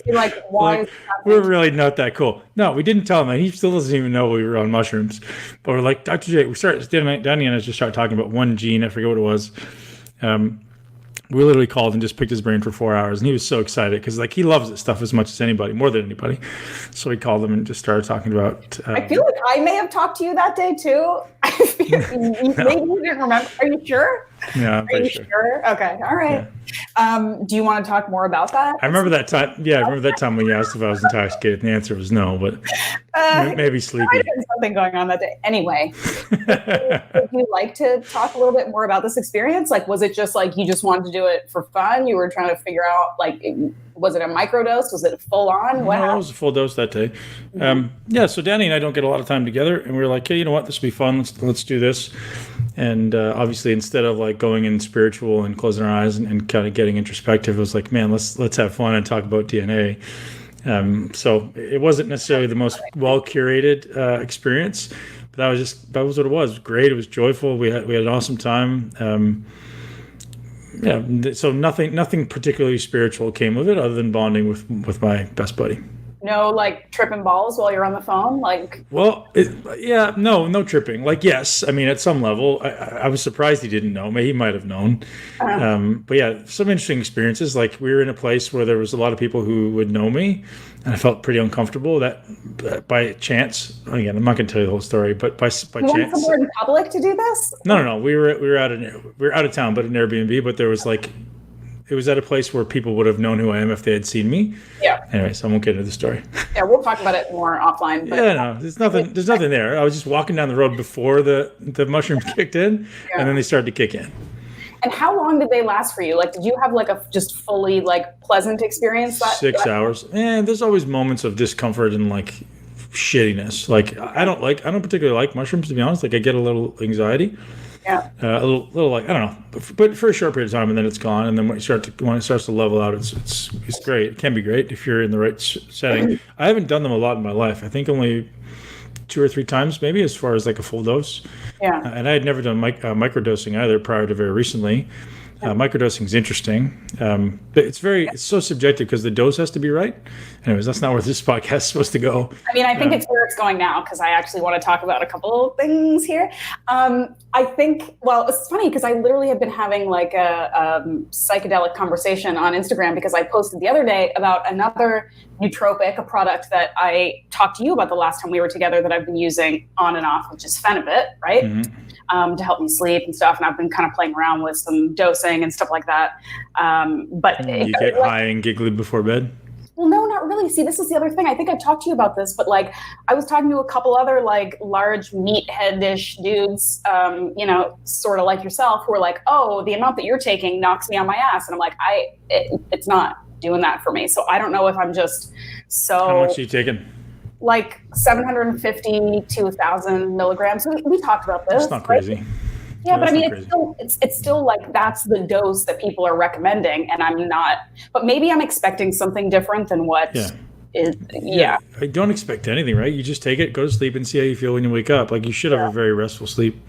You're like, why? We're really not that cool. No, we didn't tell him that. He still doesn't even know we were on mushrooms. But we're like, Dr. J, Danny and I just started talking about one gene. I forget what it was. We literally called and just picked his brain for 4 hours, and he was so excited because he loves this stuff as much as anybody, more than anybody. So we called him and just started talking about. I feel like I may have talked to you that day too. Maybe you didn't remember. Are you sure? Yeah, I'm pretty sure. Okay, all right. Yeah. Do you want to talk more about that? I remember that time. Yeah, I remember that time when you asked if I was intoxicated, and the answer was no, but maybe sleepy. I had something going on that day. Anyway, would you like to talk a little bit more about this experience? Was it just you just wanted to do it for fun? You were trying to figure out was it a microdose? Was it full on? No, it was a full dose that day. Mm-hmm. So Danny and I don't get a lot of time together, and we were like, hey, you know what? This will be fun. Let's do this. And obviously, instead of going in spiritual and closing our eyes and kind of getting introspective, it was like, man, let's have fun and talk about DNA. So it wasn't necessarily the most well curated experience, but that was what it was. Great. It was joyful. We had an awesome time. So nothing particularly spiritual came of it other than bonding with my best buddy. No, like tripping balls while you're on the phone, like. Well, no tripping. Like, yes, I mean, at some level, I was surprised he didn't know. Maybe he might have known. But yeah, some interesting experiences. Like, we were in a place where there was a lot of people who would know me, and I felt pretty uncomfortable. That by chance, again, I'm not going to tell you the whole story, but by chance. You went somewhere in public to do this? No. We were out of town, but an Airbnb. But there was like. It was at a place where people would have known who I am if they had seen me. Yeah. Anyway, so I won't get into the story. Yeah, we'll talk about it more offline. But... Yeah, no, there's nothing there. I was just walking down the road before the mushrooms kicked in, and then they started to kick in. And how long did they last for you? Like, did you have like a just fully like pleasant experience? 6 hours. And there's always moments of discomfort and like shittiness. Like, I don't particularly like mushrooms, to be honest. Like, I get a little anxiety. Yeah. A little like, I don't know, but for a short period of time, and then it's gone. And then when it starts to level out, it's great. It can be great if you're in the right setting. I haven't done them a lot in my life. I think only 2 or 3 times, maybe, as far as like a full dose. Yeah. And I had never done microdosing either prior to very recently. Microdosing is interesting. It's so subjective because the dose has to be right. Anyways, that's not where this podcast is supposed to go. I mean, I think it's where it's going now because I actually want to talk about a couple of things here. I think, well, it's funny because I literally have been having like a psychedelic conversation on Instagram because I posted the other day about another nootropic, a product that I talked to you about the last time we were together that I've been using on and off, which is Phenibut, right? Mm-hmm. To help me sleep and stuff. And I've been kind of playing around with some dosing and stuff like that. But you get high and giggly before bed? Well, no, not really. See, this is the other thing. I think I've talked to you about this, but like I was talking to a couple other like large meathead-ish dudes, sort of like yourself, who were like, oh, the amount that you're taking knocks me on my ass. And I'm like, it's not doing that for me. So I don't know if I'm just so... How much are you taking? Like 750 to 1,000 milligrams. We talked about this. That's not crazy. Right? Yeah, but I mean, it's still like that's the dose that people are recommending, and I'm not. But maybe I'm expecting something different than what is. Yeah. I don't expect anything, right? You just take it, go to sleep, and see how you feel when you wake up. Like you should have a very restful sleep.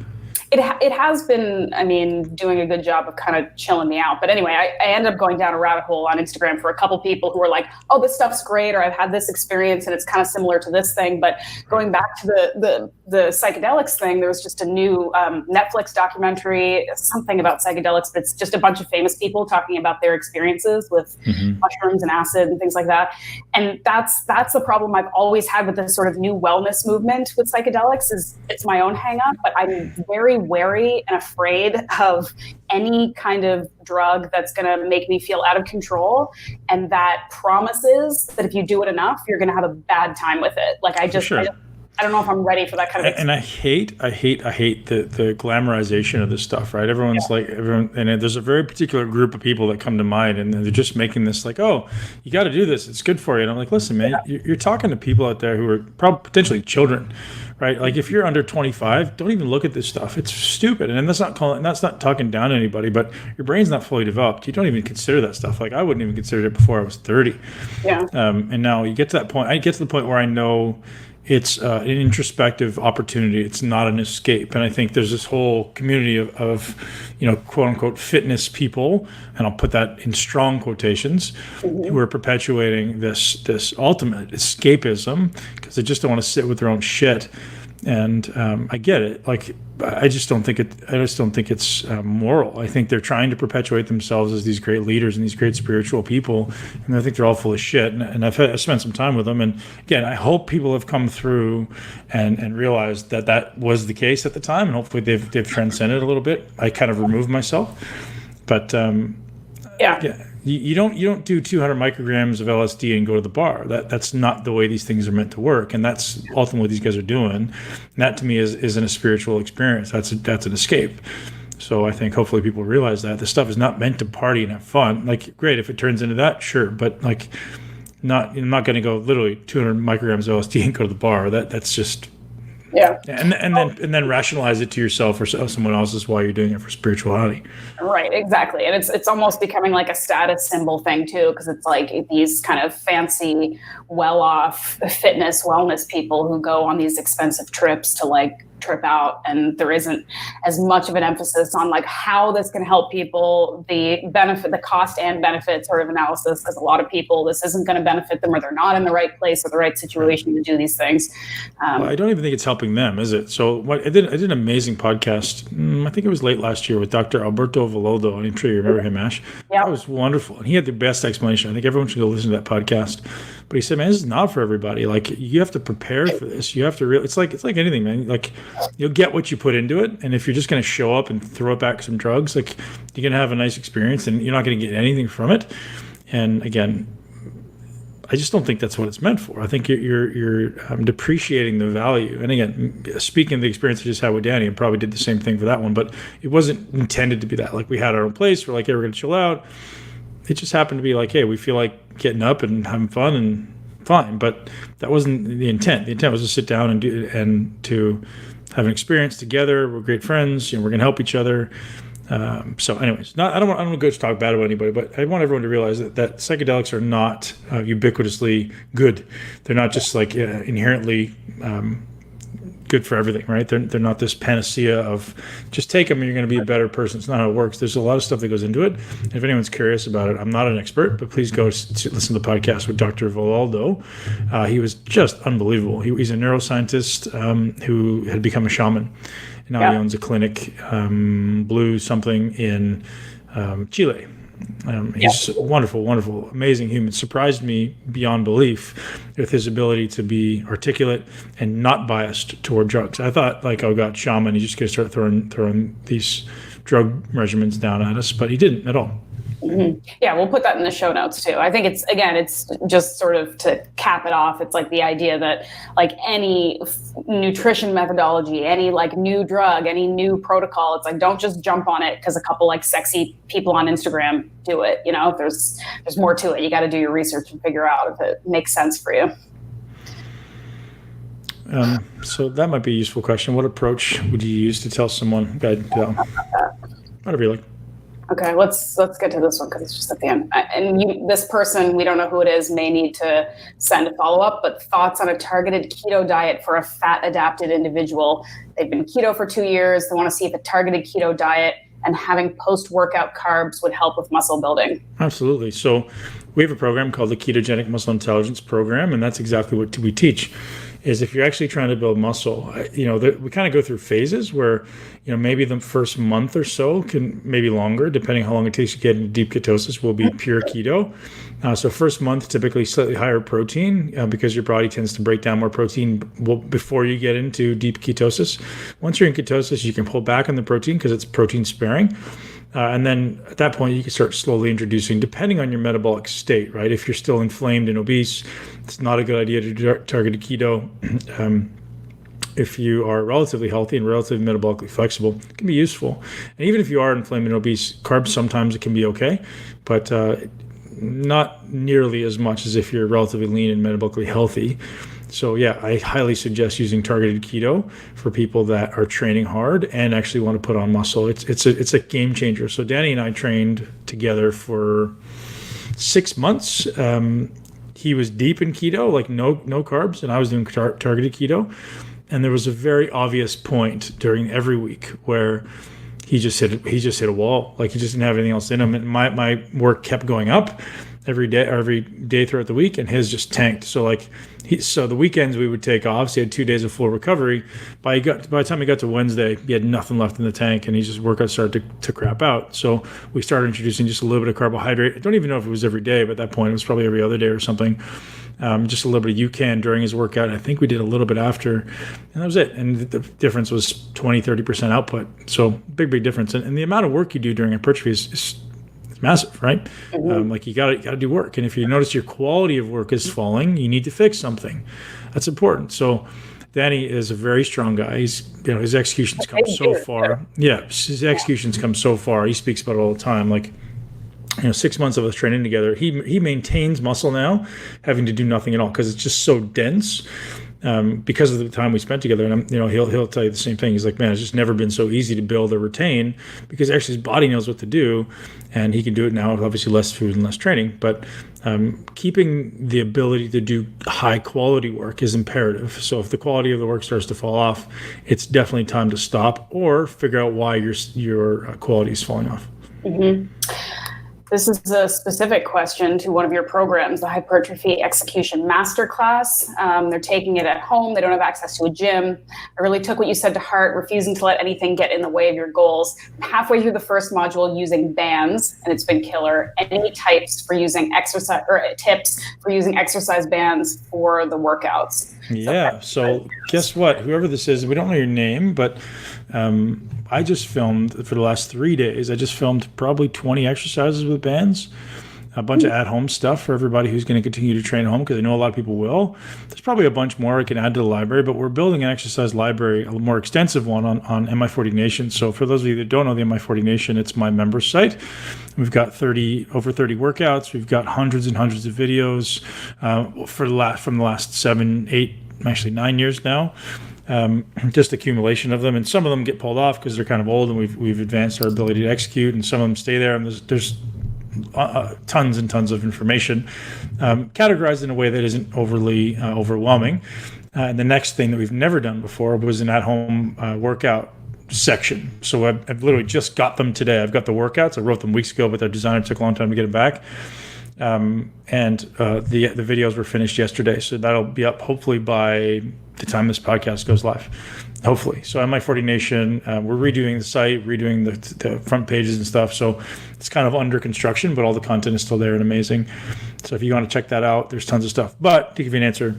It has been, I mean, doing a good job of kind of chilling me out. But anyway, I ended up going down a rabbit hole on Instagram for a couple people who were like, oh, this stuff's great, or I've had this experience and it's kind of similar to this thing. But going back to the psychedelics thing, there was just a new Netflix documentary, something about psychedelics, but it's just a bunch of famous people talking about their experiences with mushrooms and acid and things like that. And that's the problem I've always had with this sort of new wellness movement with psychedelics is it's my own hang up, but I'm very wary and afraid of any kind of drug that's going to make me feel out of control and that promises that if you do it enough, you're going to have a bad time with it. Like I don't know if I'm ready for that kind of experience. And I hate the glamorization of this stuff, right? Everyone's like, and there's a very particular group of people that come to mind and they're just making this like, oh, you got to do this. It's good for you. And I'm like, listen, man, you're talking to people out there who are probably potentially children, right? Like if you're under 25, don't even look at this stuff. It's stupid. And that's not talking down to anybody, but your brain's not fully developed. You don't even consider that stuff. Like I wouldn't even consider it before I was 30. Yeah. And now you get to that point. I get to the point where I know it's an introspective opportunity. It's not an escape. And I think there's this whole community of quote unquote fitness people, and I'll put that in strong quotations, who are perpetuating this ultimate escapism because they just don't want to sit with their own shit. And I get it. Like I just don't think it's moral. I think they're trying to perpetuate themselves as these great leaders and these great spiritual people, and I think they're all full of shit. And I've spent some time with them. And again, I hope people have come through and realized that was the case at the time, and hopefully they've transcended a little bit. I kind of removed myself, but You don't do 200 micrograms of LSD and go to the bar. That's not the way these things are meant to work, and that's ultimately what these guys are doing. And that to me isn't a spiritual experience. That's an escape. So I think hopefully people realize that this stuff is not meant to party and have fun. Like great if it turns into that, sure, but like I'm not going to go literally 200 micrograms of LSD and go to the bar. That's just. Yeah. And then rationalize it to yourself or someone else's while you're doing it for spirituality. Right, exactly. And it's almost becoming like a status symbol thing too, because it's like these kind of fancy, well-off fitness wellness people who go on these expensive trips to like trip out, and there isn't as much of an emphasis on like how this can help people, the benefit, the cost and benefit sort of analysis, because a lot of people, this isn't going to benefit them, or they're not in the right place or the right situation to do these things. Well, I don't even think it's helping them, is it? So I did an amazing podcast, I think it was late last year, with Dr. Alberto Velodo. I'm sure you remember him, Ash. Yeah. That was wonderful. And he had the best explanation. I think everyone should go listen to that podcast. But he said, man, this is not for everybody. Like, you have to prepare for this. You have to it's like anything, man. Like, you'll get what you put into it. And if you're just going to show up and throw it back some drugs, like, you're going to have a nice experience and you're not going to get anything from it. And again, I just don't think that's what it's meant for. I think you're depreciating the value. And again, speaking of the experience I just had with Danny, I probably did the same thing for that one, but it wasn't intended to be that. Like, we had our own place. We're like, hey, we're going to chill out. It just happened to be like, hey, we feel like getting up and having fun, and fine. But that wasn't the intent. The intent was to sit down and to have an experience together. We're great friends. We're going to help each other. So anyways, I don't want to go to talk bad about anybody, but I want everyone to realize that psychedelics are not ubiquitously good. They're not just like inherently good for everything, right? They're not this panacea of just take them and you're going to be a better person. It's not how it works. There's a lot of stuff that goes into it. If anyone's curious about it, I'm not an expert, but please go listen to the podcast with Dr. Velodo. He was just unbelievable. He's a neuroscientist who had become a shaman. And now he owns a clinic, Blue something, in Chile. He's a wonderful, wonderful, amazing human. Surprised me beyond belief with his ability to be articulate and not biased toward drugs. I thought, like, oh God, shaman, he's just going to start throwing these drug regimens down at us, but he didn't at all. Mm-hmm. Yeah, we'll put that in the show notes too. I think it's just sort of to cap it off. It's like the idea that like any nutrition methodology, any like new drug, any new protocol, it's like, don't just jump on it because a couple like sexy people on Instagram do it. There's more to it. You got to do your research and figure out if it makes sense for you. So that might be a useful question. What approach would you use to tell someone, whatever you like? Okay, let's get to this one because it's just at the end. And this person, we don't know who it is, may need to send a follow-up, but thoughts on a targeted keto diet for a fat-adapted individual. They've been keto for 2 years. They want to see if a targeted keto diet and having post-workout carbs would help with muscle building. Absolutely. So we have a program called the Ketogenic Muscle Intelligence Program, and that's exactly what we teach. Is if you're actually trying to build muscle, we kind of go through phases where, maybe the first month or so, can maybe longer, depending how long it takes to get into deep ketosis, will be pure keto. So first month, typically slightly higher protein because your body tends to break down more protein before you get into deep ketosis. Once you're in ketosis, you can pull back on the protein because it's protein sparing. And then at that point, you can start slowly introducing, depending on your metabolic state, right? If you're still inflamed and obese, it's not a good idea to target a keto. If you are relatively healthy and relatively metabolically flexible, it can be useful. And even if you are inflamed and obese, carbs, sometimes it can be okay, but not nearly as much as if you're relatively lean and metabolically healthy. So yeah, I highly suggest using targeted keto for people that are training hard and actually want to put on muscle. It's a game changer. So Danny and I trained together for 6 months. He was deep in keto, like no carbs, and I was doing targeted keto. And there was a very obvious point during every week where he just hit a wall. Like, he just didn't have anything else in him. And my work kept going up every day throughout the week, and his just tanked. So like, so the weekends we would take off. So he had 2 days of full recovery. By the time he got to Wednesday, he had nothing left in the tank, and his workout started to crap out. So we started introducing just a little bit of carbohydrate. I don't even know if it was every day, but at that point it was probably every other day or something. Just a little bit of UCAN during his workout. And I think we did a little bit after, and that was it. And the difference was 20-30% output. So big difference. And the amount of work you do during hypertrophy is massive, right? Mm-hmm. Like, you gotta do work. And if you notice your quality of work is falling, you need to fix something. That's important. So Danny is a very strong guy. He's, his executions come so far. Yeah, his executions come so far. He speaks about it all the time. Like, 6 months of us training together, he maintains muscle now, having to do nothing at all because it's just so dense. because of the time we spent together. And he'll tell you the same thing. He's like, man, it's just never been so easy to build or retain, because actually his body knows what to do, and he can do it now with obviously less food and less training. But keeping the ability to do high quality work is imperative. So if the quality of the work starts to fall off, it's definitely time to stop or figure out why your quality is falling off. Mm-hmm. This is a specific question to one of your programs, the Hypertrophy Execution Masterclass. They're taking it at home. They don't have access to a gym. I really took what you said to heart, refusing to let anything get in the way of your goals. I'm halfway through the first module using bands, and it's been killer. Any tips for using exercise bands for the workouts? Yeah. So guess what? Whoever this is, we don't know your name, but I just filmed for the last 3 days. I just filmed probably 20 exercises with bands, a bunch of at-home stuff for everybody who's going to continue to train at home, because I know a lot of people will. There's probably a bunch more I can add to the library, but we're building an exercise library, a more extensive one on MI40 Nation. So for those of you that don't know the MI40 Nation, it's my member site. We've got over 30 workouts. We've got hundreds and hundreds of videos from the last 7, 8, actually 9 years now. Just accumulation of them, and some of them get pulled off because they're kind of old, and we've advanced our ability to execute, and some of them stay there. And there's tons and tons of information categorized in a way that isn't overly overwhelming. And the next thing that we've never done before was an at-home workout section. So I've literally just got them today. I've got the workouts. I wrote them weeks ago, but their designer took a long time to get them back. And the videos were finished yesterday, so that'll be up hopefully by the time this podcast goes live, hopefully. So MI40 Nation, we're redoing the site, redoing the front pages and stuff. So it's kind of under construction, but all the content is still there and amazing. So if you want to check that out, there's tons of stuff. But to give you an answer,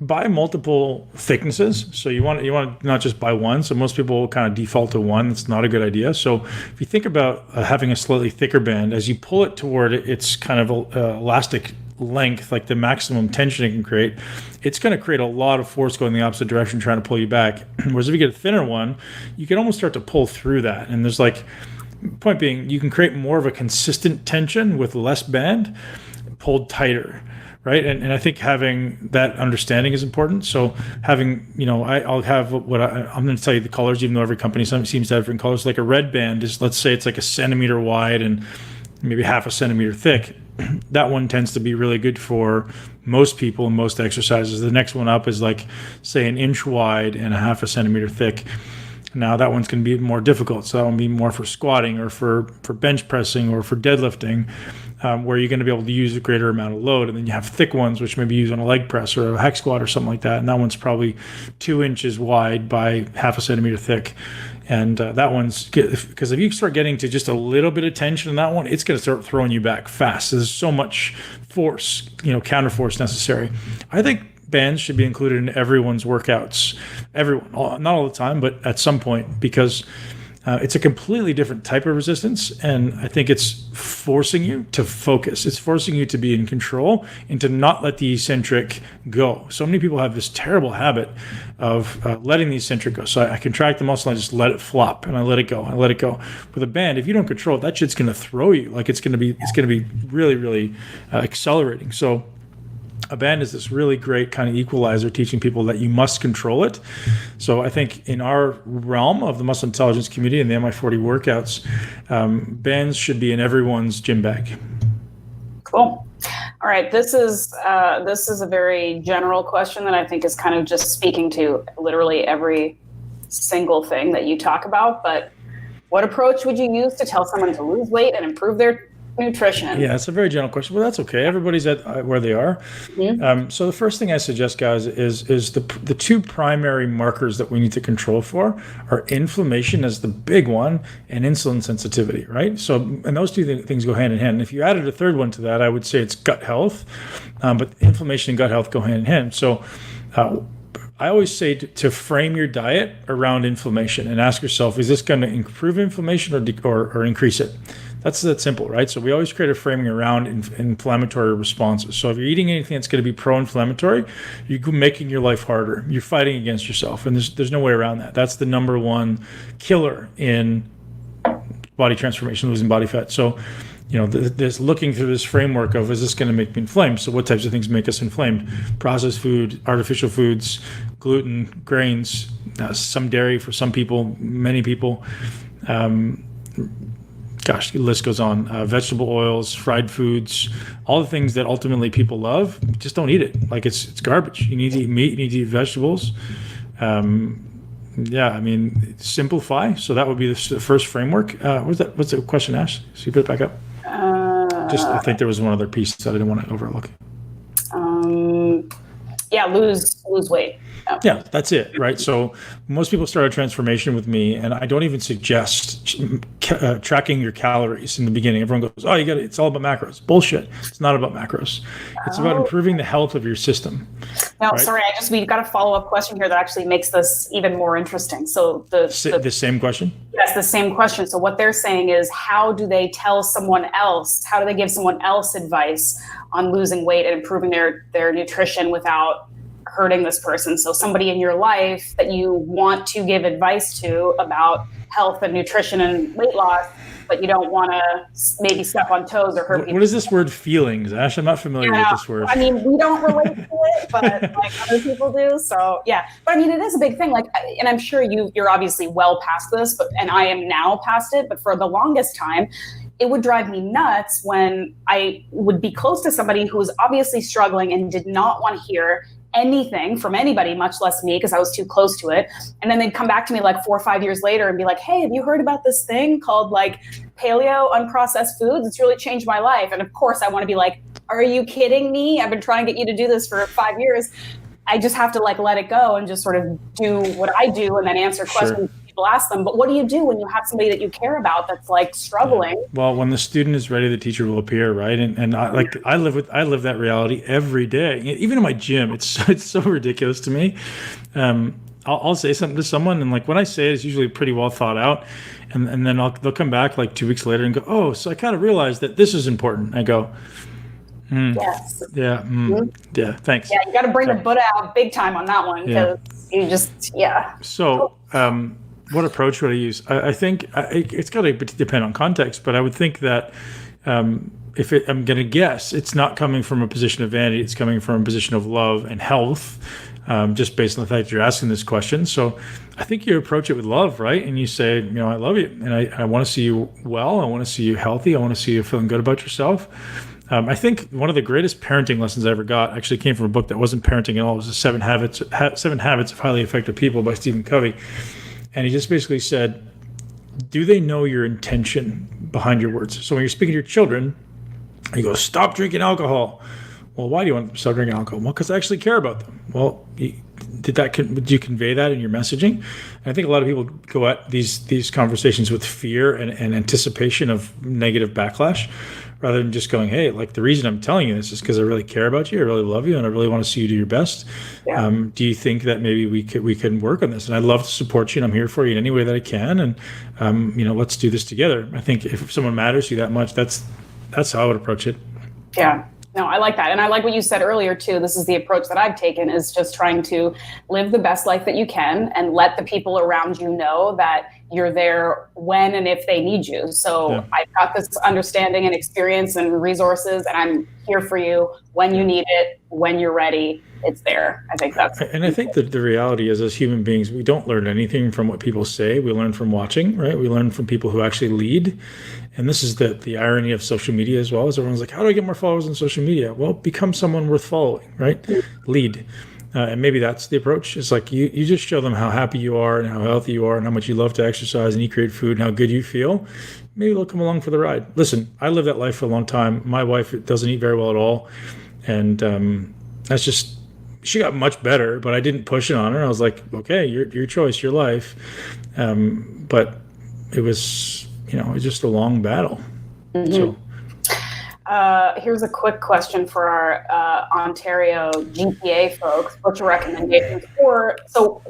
buy multiple thicknesses. So you want to not just buy one. So most people kind of default to one. It's not a good idea. So if you think about having a slightly thicker band, as you pull it toward its kind of elastic length, like the maximum tension it can create, it's going to create a lot of force going the opposite direction, trying to pull you back. Whereas if you get a thinner one, you can almost start to pull through that. And there's point being, you can create more of a consistent tension with less band pulled tighter. Right. And I think having that understanding is important. So having, I'll have I'm going to tell you the colors, even though every company seems to have different colors. Like a red band is, let's say it's like a centimeter wide and maybe half a centimeter thick. That one tends to be really good for most people and most exercises. The next one up is like, say, an inch wide and a half a centimeter thick. Now that one's going to be more difficult. So that will be more for squatting or for bench pressing or for deadlifting, where you're going to be able to use a greater amount of load. And then you have thick ones, which maybe use on a leg press or a hex squat or something like that. And that one's probably 2 inches wide by half a centimeter thick. And that one's, because if you start getting to just a little bit of tension in that one, it's going to start throwing you back fast. There's so much force, counter force necessary. I think bands should be included in everyone's workouts. Everyone, not all the time, but at some point, because it's a completely different type of resistance. And I think it's forcing you to focus. It's forcing you to be in control and to not let the eccentric go. So many people have this terrible habit of letting the eccentric go. So I contract the muscle and I just let it flop and I let it go. I let it go. With a band, if you don't control it, that shit's going to throw you. Like it's going to be really, really accelerating. So a band is this really great kind of equalizer, teaching people that you must control it. So I think in our realm of the muscle intelligence community and the MI40 workouts, bands should be in everyone's gym bag. Cool. All right. This is a very general question that I think is kind of just speaking to literally every single thing that you talk about. But what approach would you use to tell someone to lose weight and improve their nutrition? Yeah, it's a very general question, but that's okay. Everybody's at where they are. Mm-hmm. So the first thing I suggest, guys, is the two primary markers that we need to control for are inflammation as the big one and insulin sensitivity, right? So, and those two things go hand in hand. And if you added a third one to that, I would say it's gut health, but inflammation and gut health go hand in hand. So I always say to frame your diet around inflammation and ask yourself, is this going to improve inflammation or increase it? That's that simple, right? So we always create a framing around inflammatory responses. So if you're eating anything that's going to be pro-inflammatory, you're making your life harder. You're fighting against yourself, and there's no way around that. That's the number one killer in body transformation, losing body fat. So this looking through this framework of, is this going to make me inflamed? So what types of things make us inflamed? Processed food, artificial foods, gluten, grains, some dairy for some people, many people. Gosh, the list goes on. Vegetable oils, fried foods, all the things that ultimately people love, just don't eat it. Like it's garbage. You need to eat meat, you need to eat vegetables. Simplify. So that would be the first framework. What's the question, Ash? So you put it back up. I think there was one other piece that I didn't want to overlook. Lose weight. Yeah, that's it, right? So most people start a transformation with me, and I don't even suggest tracking your calories in the beginning. Everyone goes, "Oh, it's all about macros." Bullshit. It's not about macros. It's about improving the health of your system. No, right? Sorry, we've got a follow-up question here that actually makes this even more interesting. So the same question? Yes, the same question. So what they're saying is, how do they tell someone else? How do they give someone else advice on losing weight and improving their nutrition without hurting this person? So somebody in your life that you want to give advice to about health and nutrition and weight loss, but you don't want to maybe step on toes or hurt people. What is this word feelings, Ash? I'm not familiar with this word. I mean, we don't relate to it, but like other people do. So yeah, but I mean, it is a big thing. Like, and I'm sure you're obviously well past this, and I am now past it. But for the longest time, it would drive me nuts when I would be close to somebody who was obviously struggling and did not want to hear anything from anybody, much less me, because I was too close to it. And then they'd come back to me like 4 or 5 years later and be like, "Hey, have you heard about this thing called like paleo unprocessed foods? It's really changed my life." And of course I want to be like, "Are you kidding me? I've been trying to get you to do this for 5 years." I just have to like let it go and just sort of do what I do and then answer questions people ask them. But what do you do when you have somebody that you care about that's like struggling? Well, when the student is ready, the teacher will appear, right? And I live that reality every day. Even in my gym, it's so ridiculous to me. I'll say something to someone, and like when I say it, it's usually pretty well thought out, and then they'll come back like 2 weeks later and go, "Oh, so I kind of realized that this is important." I go, Yes. Yeah. Yeah. Thanks. Yeah, you got to bring the Buddha out big time on that one, because you just So, what approach would I use? I think it's got to depend on context, but I would think that I'm going to guess it's not coming from a position of vanity. It's coming from a position of love and health, just based on the fact that you're asking this question. So I think you approach it with love, right? And you say, "I love you, and I want to see you well. I want to see you healthy. I want to see you feeling good about yourself." I think one of the greatest parenting lessons I ever got actually came from a book that wasn't parenting at all. It was the Seven Habits of Highly Effective People by Stephen Covey. And he just basically said, do they know your intention behind your words? So when you're speaking to your children, you go, "Stop drinking alcohol." Well, why do you want them to stop drinking alcohol? Well, because I actually care about them. Well, did you convey that in your messaging? And I think a lot of people go at these conversations with fear and anticipation of negative backlash, rather than just going, "Hey, like the reason I'm telling you this is because I really care about you, I really love you, and I really want to see you do your best. Yeah. Do you think that maybe we can work on this? And I'd love to support you, and I'm here for you in any way that I can. And let's do this together." I think if someone matters to you that much, that's how I would approach it. Yeah. No, I like that. And I like what you said earlier too. This is the approach that I've taken, is just trying to live the best life that you can and let the people around you know that you're there when and if they need you. So I've got this understanding and experience and resources, and I'm here for you when you need it, when you're ready. It's there. I think that's. And I think that the reality is, as human beings, we don't learn anything from what people say. We learn from watching, right? We learn from people who actually lead. And this is the irony of social media as well, is everyone's like, "How do I get more followers on social media?" Well, become someone worth following, right? Lead. And maybe that's the approach. It's like you just show them how happy you are and how healthy you are and how much you love to exercise and eat great food and how good you feel. Maybe they'll come along for the ride. Listen, I lived that life for a long time. My wife doesn't eat very well at all. And that's just, she got much better, but I didn't push it on her. I was like, "Okay, your choice, your life." But it was, it was just a long battle. Mm-hmm. So. Here's a quick question for our Ontario GPA folks. What's your recommendations for? So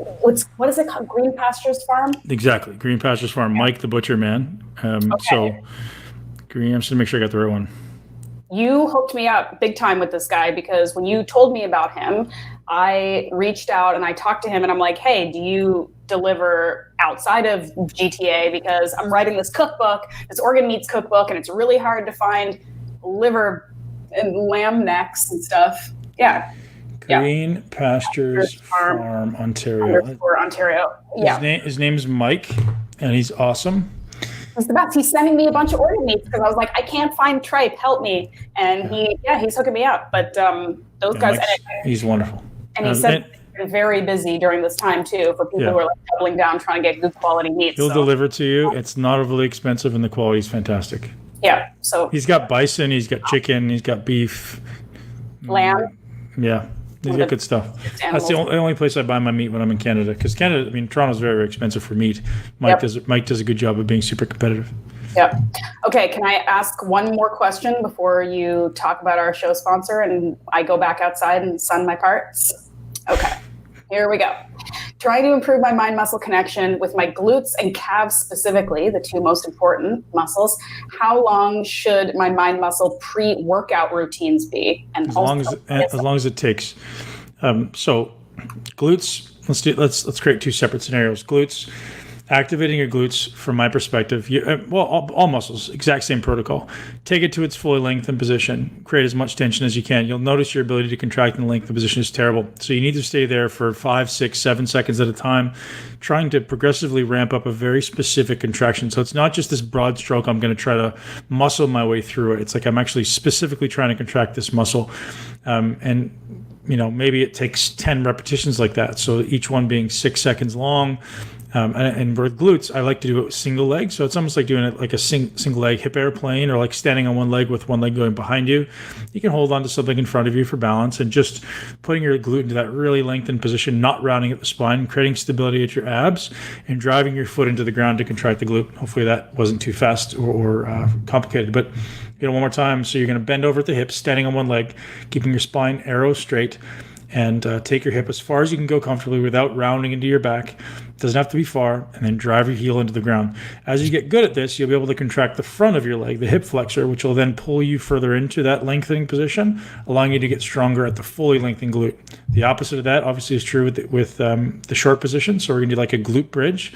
what is it called? Green Pastures Farm? Exactly, Green Pastures Farm. Yeah. Mike the Butcher Man. So Green. I'm just gonna make sure I got the right one. You hooked me up big time with this guy, because when you told me about him, I reached out and I talked to him and I'm like, "Hey, do you deliver outside of GTA because I'm writing this cookbook, this organ meats cookbook, and it's really hard to find liver and lamb necks and stuff. Yeah. Green Pastures Farm, Ontario. Ontario. Yeah. His name's Mike, and he's awesome. He's the best. He's sending me a bunch of organ meats because I was like, I can't find tripe. Help me. And he's hooking me up. But those guys, he's wonderful. And he said he's been very busy during this time too for people who are like doubling down trying to get good quality meat. He'll deliver to you. It's not overly expensive, and the quality is fantastic. Yeah. So he's got bison, he's got chicken, he's got beef, lamb. Yeah. He's got good stuff. That's the only place I buy my meat when I'm in Canada. Because Canada, I mean, Toronto's very, very expensive for meat. Mike does a good job of being super competitive. Yep. Okay, can I ask one more question before you talk about our show sponsor and I go back outside and sun my parts? Okay, here we go. Trying to improve my mind-muscle connection with my glutes and calves specifically, the two most important muscles. How long should my mind-muscle pre-workout routines be? And as long as it takes. So, glutes. Let's create two separate scenarios. Glutes. Activating your glutes, from my perspective, all muscles, exact same protocol. Take it to its fully lengthened position. Create as much tension as you can. You'll notice your ability to contract in the lengthened position is terrible. So you need to stay there for 5, 6, 7 seconds at a time, trying to progressively ramp up a very specific contraction. So it's not just this broad stroke, I'm going to try to muscle my way through it. It's like I'm actually specifically trying to contract this muscle. And maybe it takes 10 repetitions like that. So each one being 6 seconds long. And with glutes, I like to do a single leg. So it's almost like doing it like a single leg hip airplane, or like standing on one leg with one leg going behind you. You can hold on to something in front of you for balance and just putting your glute into that really lengthened position, not rounding at the spine, creating stability at your abs, and driving your foot into the ground to contract the glute. Hopefully that wasn't too fast or complicated, but one more time. So you're going to bend over at the hips, standing on one leg, keeping your spine arrow straight, and take your hip as far as you can go comfortably without rounding into your back. It doesn't have to be far, and then drive your heel into the ground. As you get good at this, you'll be able to contract the front of your leg, the hip flexor, which will then pull you further into that lengthening position, allowing you to get stronger at the fully lengthened glute. The opposite of that obviously is true with the short position. So we're going to do like a glute bridge.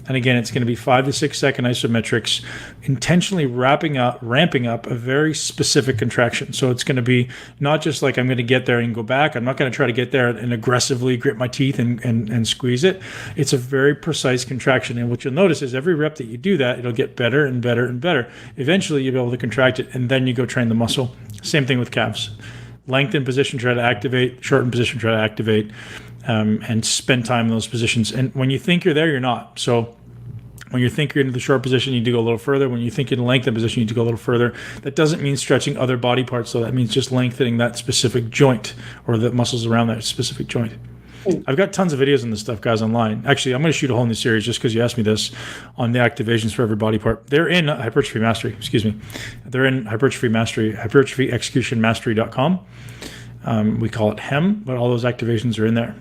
And again, it's going to be 5 to 6 second isometrics, intentionally ramping up a very specific contraction. So it's going to be not just like I'm going to get there and go back. I'm not going to try to get there and aggressively grit my teeth and squeeze it. It's a very precise contraction. And what you'll notice is every rep that you do that, it'll get better and better and better. Eventually, you'll be able to contract it, and then you go train the muscle. Same thing with calves. Lengthen position, try to activate. Shorten position, try to activate. And spend time in those positions. And when you think you're there, you're not. So when you think you're into the short position, you need to go a little further. When you think you're in the lengthened position, you need to go a little further. That doesn't mean stretching other body parts, though. That means just lengthening that specific joint or the muscles around that specific joint. I've got tons of videos on this stuff, guys, online. Actually, I'm going to shoot a whole new series just because you asked me this on the activations for every body part. They're in Hypertrophy Mastery, They're in Hypertrophy Mastery, hypertrophyexecutionmastery.com. We call it HEM, but all those activations are in there.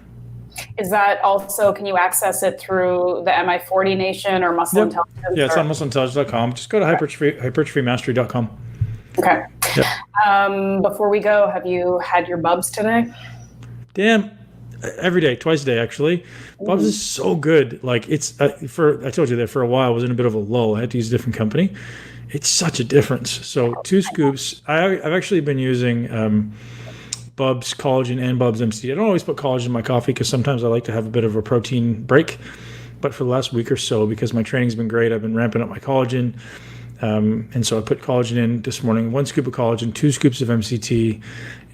Is that also, can you access it through the MI40 Nation or Muscle Intelligence? Yeah, it's on muscleintelligence.com. Just go to hypertrophymastery.com. Okay. Yep. Before we go, have you had your BUBS today? Damn. Every day, twice a day, actually. BUBS is so good. Like it's I told you that for a while I was in a bit of a lull. I had to use a different company. It's such a difference. So 2 scoops. I've actually been using BUBS Collagen and BUBS MCT. I don't always put collagen in my coffee because sometimes I like to have a bit of a protein break. But for the last week or so, because my training's been great, I've been ramping up my collagen. And so I put collagen in this morning, 1 scoop of collagen, 2 scoops of MCT,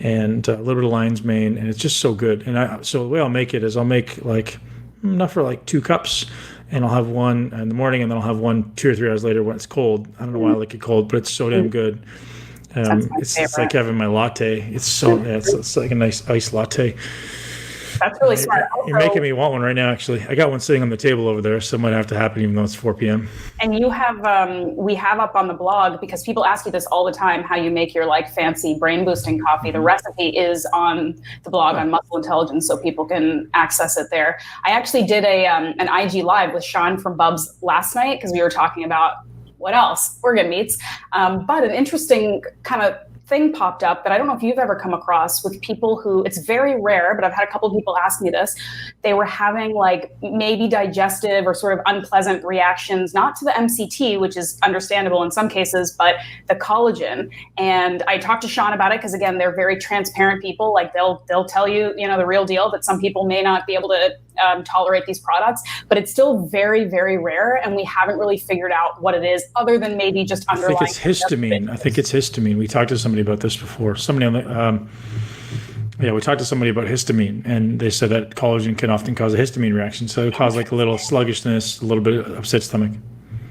and a little bit of lion's mane, and it's just so good. And so the way I'll make it is I'll make like enough for like 2 cups, and I'll have one in the morning, and then I'll have one 2 or 3 hours later when it's cold. I don't know why I like it cold, but it's so damn good. It's like having my latte. It's like a nice iced latte. That's really smart. Also, you're making me want one right now, actually. I got one sitting on the table over there, so it might have to happen even though it's 4 p.m. And you have, we have up on the blog, because people ask you this all the time, how you make your like fancy brain boosting coffee. The recipe is on the blog on Muscle Intelligence, so people can access it there. I actually did an IG live with Sean from BUBS last night because we were talking about what else? Organ meats. But an interesting kind of thing popped up that I don't know if you've ever come across with people who, it's very rare, but I've had a couple of people ask me this. They were having like maybe digestive or sort of unpleasant reactions, not to the MCT, which is understandable in some cases, but the collagen. And I talked to Sean about it because, again, they're very transparent people. Like they'll tell you, the real deal, that some people may not be able to tolerate these products, but it's still very, very rare. And we haven't really figured out what it is other than maybe just underlying. I think it's histamine. We talked to somebody about this before. Somebody on the, we talked to somebody about histamine, and they said that collagen can often cause a histamine reaction. So it causes like a little sluggishness, a little bit of upset stomach.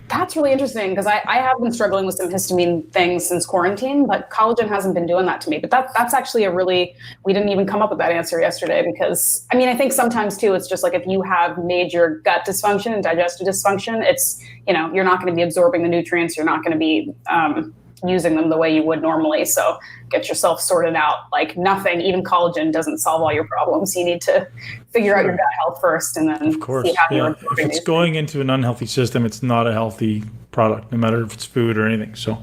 That's really interesting because I have been struggling with some histamine things since quarantine, but collagen hasn't been doing that to me. But that's actually we didn't even come up with that answer yesterday because, I think sometimes too, it's just like if you have major gut dysfunction and digestive dysfunction, it's, you're not going to be absorbing the nutrients. You're not going to be using them the way you would normally. So get yourself sorted out. Like nothing, even collagen doesn't solve all your problems. You need to figure out your gut health first, and then of course, see how you're if it's going into an unhealthy system, it's not a healthy product, no matter if it's food or anything. So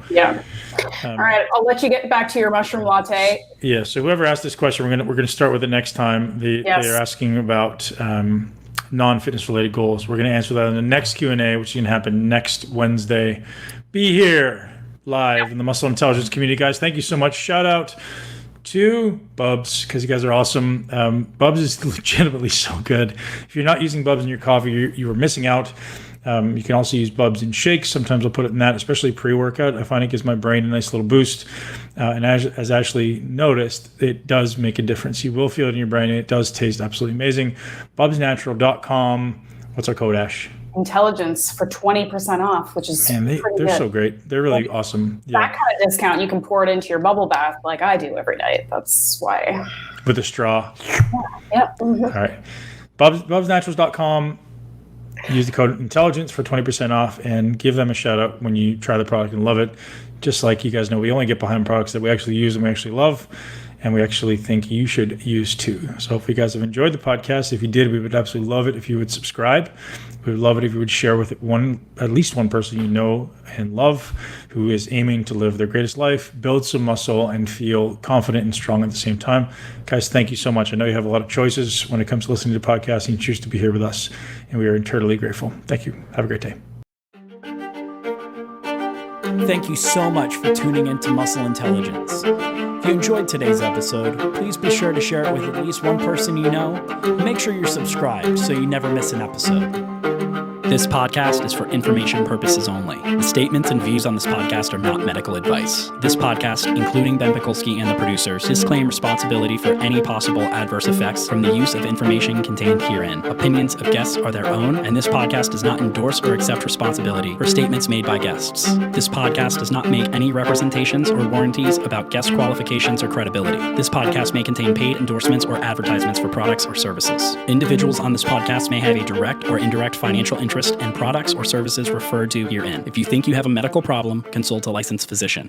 all right, I'll let you get back to your mushroom latte. Yeah. So whoever asked this question, we're gonna start with it next time. They're asking about non-fitness related goals. We're gonna answer that in the next Q&A, which can happen next Wednesday. Be here live in the Muscle Intelligence community, guys. Thank you so much. Shout out to BUBS because you guys are awesome. BUBS is legitimately so good. If you're not using BUBS in your coffee, you are missing out. You can also use BUBS in shakes. Sometimes I'll put it in that, especially pre-workout. I find it gives my brain a nice little boost. And as Ashley noticed, it does make a difference. You will feel it in your brain, and it does taste absolutely amazing. BUBSnatural.com. What's our code, Ash? Intelligence for 20% off, which is they're so great. They're really awesome. That kind of discount, you can pour it into your bubble bath like I do every night. That's why. With a straw. Yeah. Mm-hmm. All right. BUBSnaturals.com. Use the code intelligence for 20% off and give them a shout out when you try the product and love it. Just like you guys know, we only get behind products that we actually use and we actually love, and we actually think you should use too. So if you guys have enjoyed the podcast, if you did, we would absolutely love it if you would subscribe. We would love it if you would share with at least one person you know and love who is aiming to live their greatest life, build some muscle, and feel confident and strong at the same time. Guys, thank you so much. I know you have a lot of choices when it comes to listening to podcasts, and you choose to be here with us, and we are eternally grateful. Thank you. Have a great day. Thank you so much for tuning into Muscle Intelligence. If you enjoyed today's episode, please be sure to share it with at least one person you know. Make sure you're subscribed so you never miss an episode. This podcast is for information purposes only. The statements and views on this podcast are not medical advice. This podcast, including Ben Pakulski and the producers, disclaim responsibility for any possible adverse effects from the use of information contained herein. Opinions of guests are their own, and this podcast does not endorse or accept responsibility for statements made by guests. This podcast does not make any representations or warranties about guest qualifications or credibility. This podcast may contain paid endorsements or advertisements for products or services. Individuals on this podcast may have a direct or indirect financial interest in products or services referred to herein. If you think you have a medical problem, consult a licensed physician.